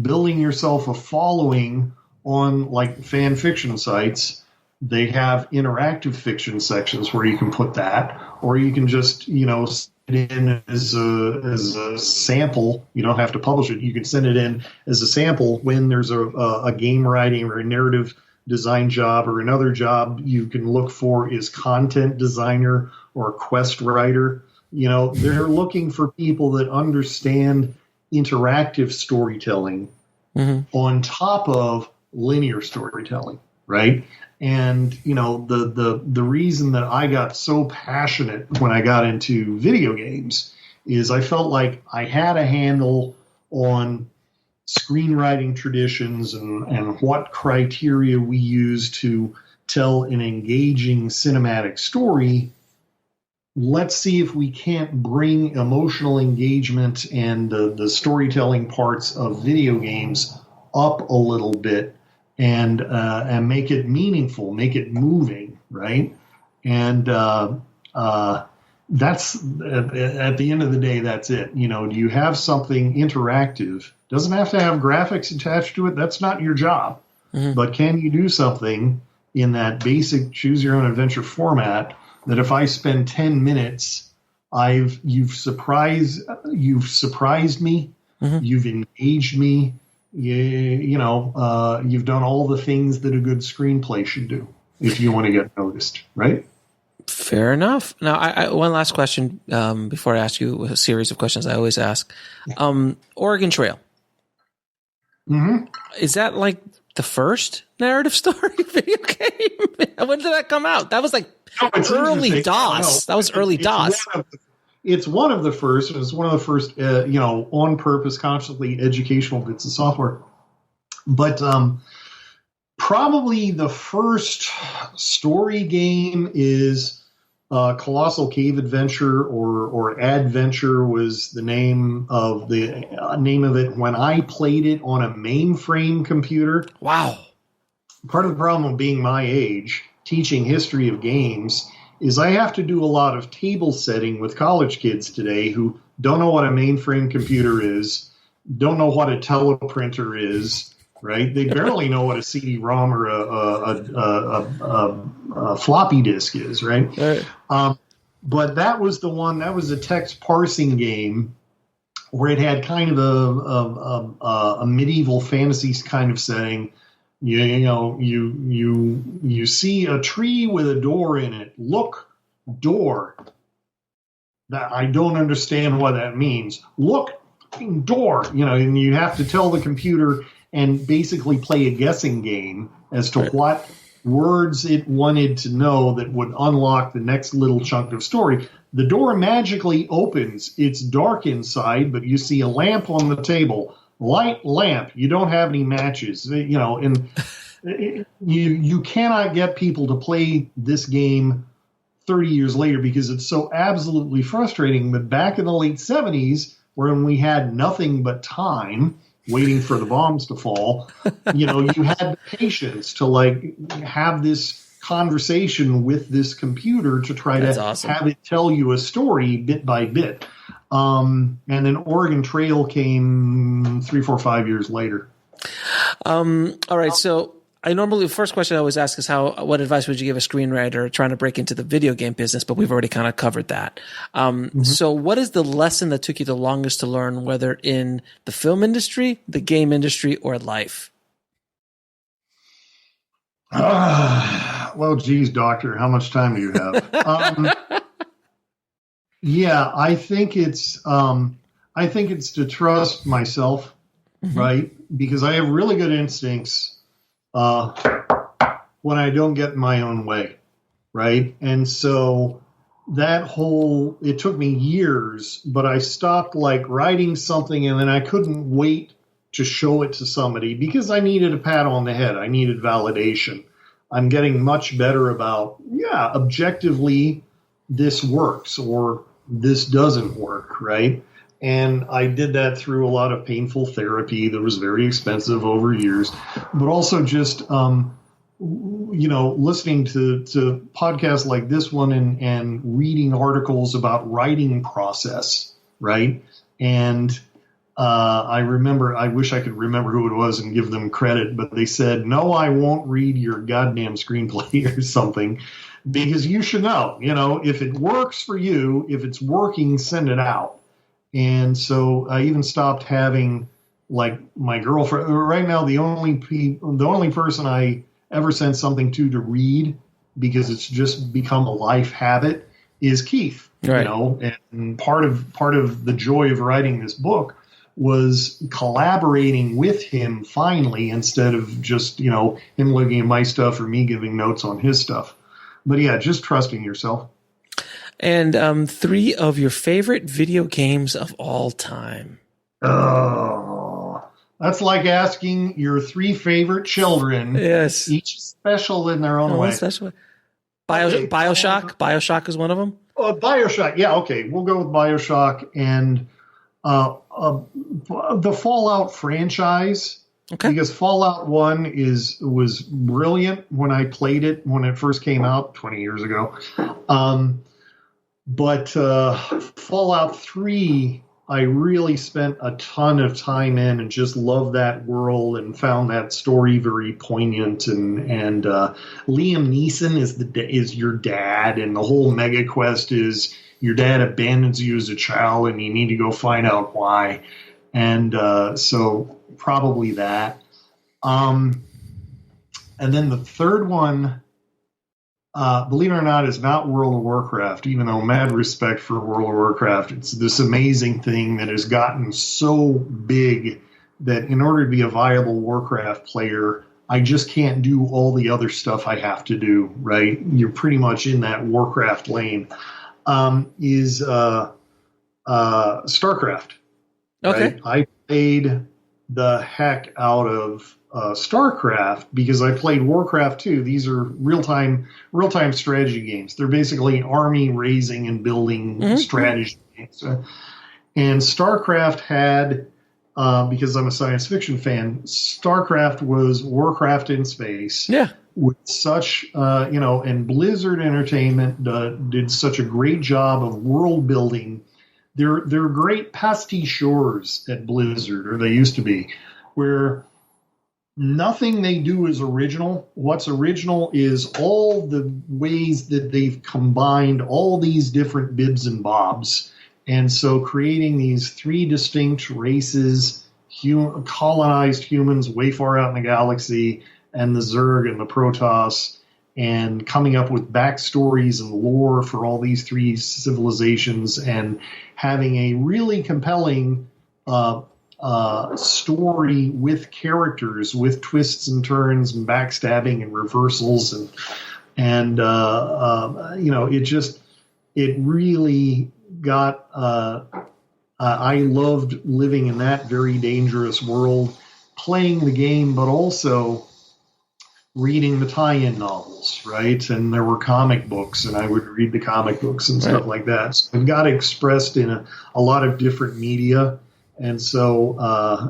Building yourself a following on like fan fiction sites, they have interactive fiction sections where you can put that, or you can just, send it in as a sample. You don't have to publish it. You can send it in as a sample when there's a game writing or a narrative design job or another job you can look for is content designer or quest writer. They're looking for people that understand interactive storytelling on top of linear storytelling, right? And, the reason that I got so passionate when I got into video games is I felt like I had a handle on screenwriting traditions and what criteria we use to tell an engaging cinematic story. Let's see if we can't bring emotional engagement and the storytelling parts of video games up a little bit and make it meaningful, make it moving, right? And that's at the end of the day, that's it. Do you have something interactive? Doesn't have to have graphics attached to it. That's not your job. But can you do something in that basic choose your own adventure format that if I spend 10 minutes, you've surprised me, you've engaged me, you've done all the things that a good screenplay should do if you want to get noticed, right? Fair enough. Now, I one last question before I ask you a series of questions I always ask. Oregon Trail. Is that like the first narrative story video game? When did that come out? That was like early DOS. That was early DOS. It's one of the first. It was one of the first, on purpose, consciously educational bits of software. But probably the first story game is Colossal Cave Adventure or Adventure was the name of it when I played it on a mainframe computer. Wow. Part of the problem of being my age, teaching history of games, is I have to do a lot of table setting with college kids today who don't know what a mainframe computer is, don't know what a teleprinter is, right? They barely know what a CD-ROM or a floppy disk is, right? But that was the one, that was a text parsing game where it had kind of a medieval fantasy kind of setting. You see a tree with a door in it. Look, door. That I don't understand what that means. Look, door. And you have to tell the computer and basically play a guessing game as to what words it wanted to know that would unlock the next little chunk of story. The door magically opens. It's dark inside, but you see a lamp on the table. Light lamp. You don't have any matches, and you cannot get people to play this game 30 years later because it's so absolutely frustrating. But back in the late 70s, when we had nothing but time waiting for the bombs to fall, you had the patience to have this conversation with this computer to try have it tell you a story bit by bit. And then Oregon Trail came 3, 4, 5 years later. All right. So the first question I always ask is what advice would you give a screenwriter trying to break into the video game business? But we've already kind of covered that. So what is the lesson that took you the longest to learn, whether in the film industry, the game industry, or life? Well, geez, doctor, how much time do you have? Yeah, I think it's to trust myself, right? Because I have really good instincts when I don't get in my own way, right? And so it took me years, but I stopped writing something and then I couldn't wait to show it to somebody because I needed a pat on the head. I needed validation. I'm getting much better about, objectively, this works or this doesn't work, right? And I did that through a lot of painful therapy that was very expensive over years, but also just, listening to podcasts like this one and reading articles about writing process, right? And I wish I could remember who it was and give them credit, but they said, no, I won't read your goddamn screenplay or something, because you should know, if it works for you, if it's working, send it out. And so I even stopped having, like, my girlfriend. Right now, the only person I ever send something to read, because it's just become a life habit, is Keith. Right. And part of the joy of writing this book was collaborating with him finally, instead of just, him looking at my stuff or me giving notes on his stuff. But yeah, just trusting yourself. And 3 of your favorite video games of all time. Oh, that's like asking your 3 favorite children. Yes. Each special in their own way. Special. Bioshock. Bioshock is one of them. Bioshock. Yeah. Okay. We'll go with Bioshock and the Fallout franchise. Okay. Because Fallout 1 was brilliant when I played it when it first came out 20 years ago. But Fallout 3, I really spent a ton of time in and just loved that world and found that story very poignant. And Liam Neeson is your dad, and the whole mega quest is your dad abandons you as a child and you need to go find out why. And so probably that. And then the third one, believe it or not, is not World of Warcraft, even though mad respect for World of Warcraft. It's this amazing thing that has gotten so big that in order to be a viable Warcraft player, I just can't do all the other stuff I have to do, right? You're pretty much in that Warcraft lane. Is Starcraft. Okay. Right? I played the heck out of Starcraft because I played Warcraft too. These are real-time strategy games. They're basically army raising and building strategy games. And Starcraft had, because I'm a science fiction fan, Starcraft was Warcraft in space. Yeah. With such, and Blizzard Entertainment did such a great job of world building. They're great pasticheurs at Blizzard, or they used to be, where nothing they do is original. What's original is all the ways that they've combined all these different bibs and bobs. And so creating these 3 distinct races, colonized humans way far out in the galaxy, and the Zerg and the Protoss, and coming up with backstories and lore for all these 3 civilizations, and having a really compelling story with characters, with twists and turns and backstabbing and reversals, and it really got. I loved living in that very dangerous world, playing the game, but also reading the tie-in novels, right? And there were comic books, and I would read the comic books and stuff like that. So it got expressed in a lot of different media. And so,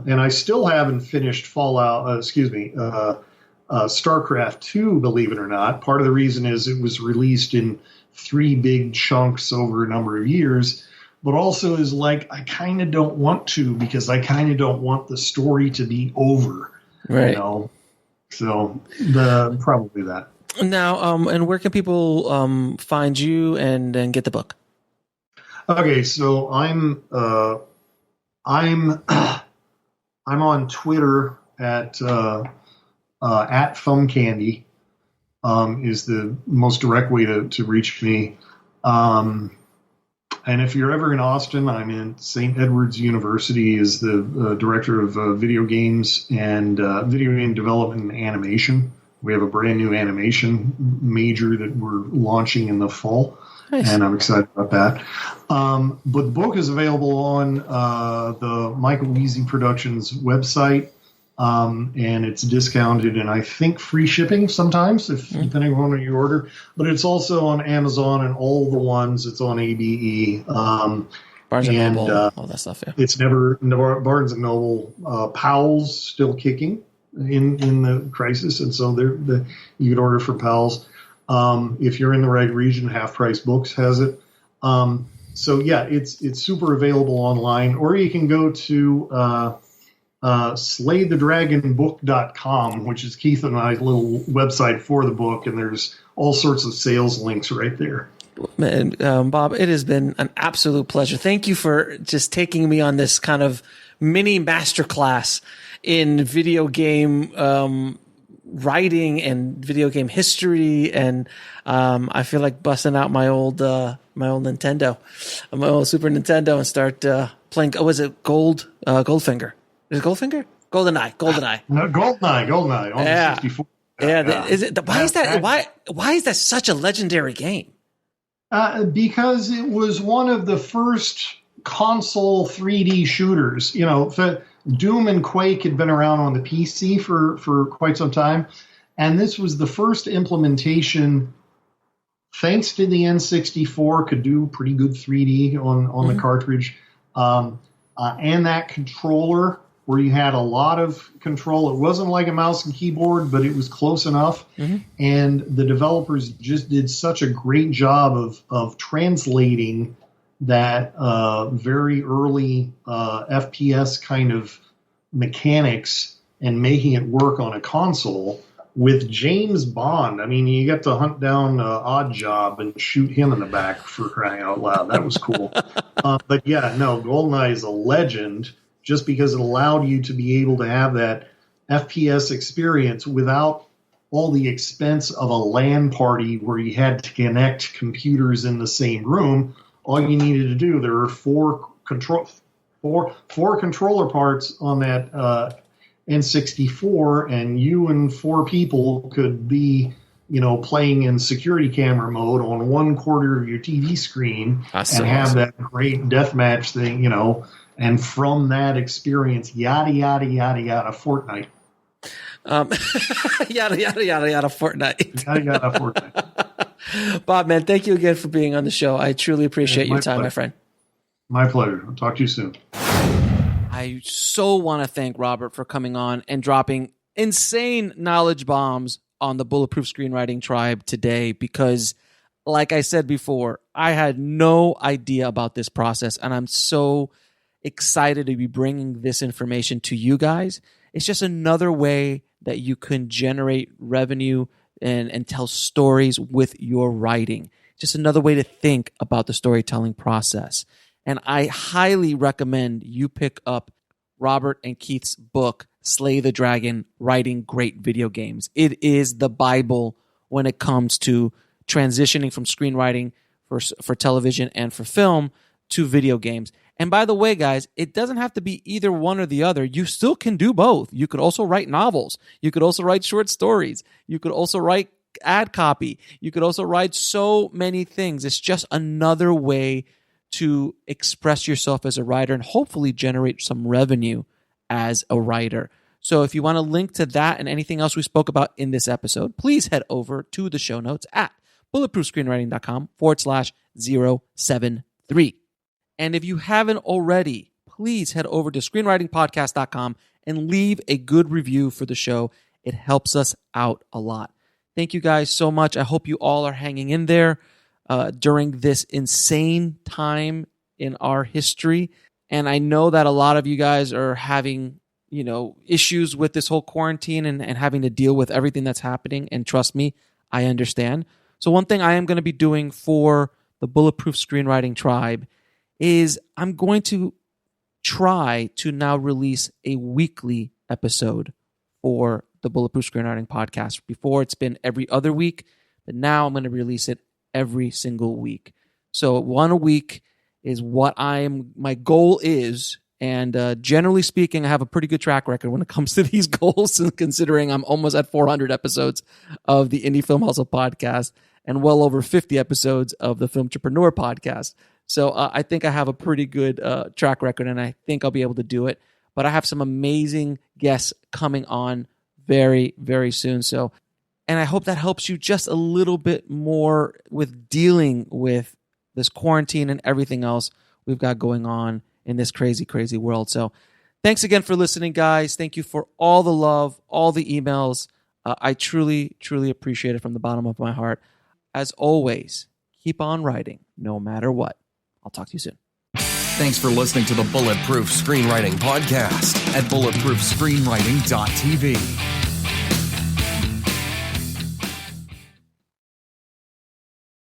and I still haven't finished StarCraft 2, believe it or not. Part of the reason is it was released in 3 big chunks over a number of years, but also is like, I kind of don't want to, because I kind of don't want the story to be over, right? So probably that. Now, and where can people find you and get the book? Okay, so I'm on Twitter at FumCandy is the most direct way to reach me. And if you're ever in Austin, I'm in St. Edward's University as the director of video games and video game development and animation. We have a brand new animation major that we're launching in the fall. Nice. And I'm excited about that. But the book is available on the Michael Weezy Productions website, and it's discounted, and I think free shipping sometimes, depending on what you order. But it's also on Amazon and all the ones. It's on ABE. Barnes and Noble, all that stuff, yeah. It's never Barnes and Noble. Powell's still kicking in the crisis, and so you could order from Powell's. If you're in the right region, Half Price Books has it. So yeah, it's super available online, or you can go to slaythedragonbook.com, which is Keith and I's little website for the book, and there's all sorts of sales links right there. Man, Bob, it has been an absolute pleasure. Thank you for just taking me on this kind of mini masterclass in video game writing and video game history, and I feel like busting out my old Nintendo, my old Super Nintendo, and start playing. Was it Goldfinger? Is it Goldfinger? GoldenEye. No, GoldenEye on the 64. Yeah. Is it? Why is that? Why is that such a legendary game? Because it was one of the first console 3D shooters. You know, Doom and Quake had been around on the PC for quite some time, and this was the first implementation. Thanks to the N64, could do pretty good 3D on the cartridge, and that controller where you had a lot of control. It wasn't like a mouse and keyboard, but it was close enough. And the developers just did such a great job of translating that very early FPS kind of mechanics and making it work on a console with James Bond. I mean, you get to hunt down Odd Job and shoot him in the back, for crying out loud. That was cool. But yeah, no, GoldenEye is a legend just because it allowed you to be able to have that FPS experience without all the expense of a LAN party where you had to connect computers in the same room. All you needed to do, there were four controller parts on that N64, and you and four people could be, playing in security camera mode on one quarter of your TV screen and have that great deathmatch thing, and from that experience, yada, yada, yada, yada, Fortnite. Yada, yada, yada, yada, Fortnite. Yada, yada, Fortnite. Bob, man, thank you again for being on the show. I truly appreciate your time, my friend. My pleasure. I'll talk to you soon. I so want to thank Robert for coming on and dropping insane knowledge bombs on the Bulletproof Screenwriting Tribe today, because, like I said before, I had no idea about this process, and I'm so excited to be bringing this information to you guys. It's just another way that you can generate revenue and tell stories with your writing. Just another way to think about the storytelling process. And I highly recommend you pick up Robert and Keith's book, Slay the Dragon, Writing Great Video Games. It is the Bible when it comes to transitioning from screenwriting for television and for film to video games. And by the way, guys, it doesn't have to be either one or the other. You still can do both. You could also write novels. You could also write short stories. You could also write ad copy. You could also write so many things. It's just another way to express yourself as a writer and hopefully generate some revenue as a writer. So if you want to link to that and anything else we spoke about in this episode, please head over to the show notes at bulletproofscreenwriting.com/073. And if you haven't already, please head over to screenwritingpodcast.com and leave a good review for the show. It helps us out a lot. Thank you guys so much. I hope you all are hanging in there during this insane time in our history. And I know that a lot of you guys are having, issues with this whole quarantine and having to deal with everything that's happening. And trust me, I understand. So one thing I am going to be doing for the Bulletproof Screenwriting Tribe is I'm going to try to now release a weekly episode for the Bulletproof Screenwriting Podcast. Before, it's been every other week, but now I'm going to release it every single week. So one a week is what my goal is. And generally speaking, I have a pretty good track record when it comes to these goals, and considering I'm almost at 400 episodes of the Indie Film Hustle podcast and well over 50 episodes of the Film Entrepreneur podcast. So I think I have a pretty good track record, and I think I'll be able to do it. But I have some amazing guests coming on very, very soon. So, and I hope that helps you just a little bit more with dealing with this quarantine and everything else we've got going on in this crazy, crazy world. So thanks again for listening, guys. Thank you for all the love, all the emails. I truly, truly appreciate it from the bottom of my heart. As always, keep on writing no matter what. I'll talk to you soon. Thanks for listening to the Bulletproof Screenwriting Podcast at bulletproofscreenwriting.tv.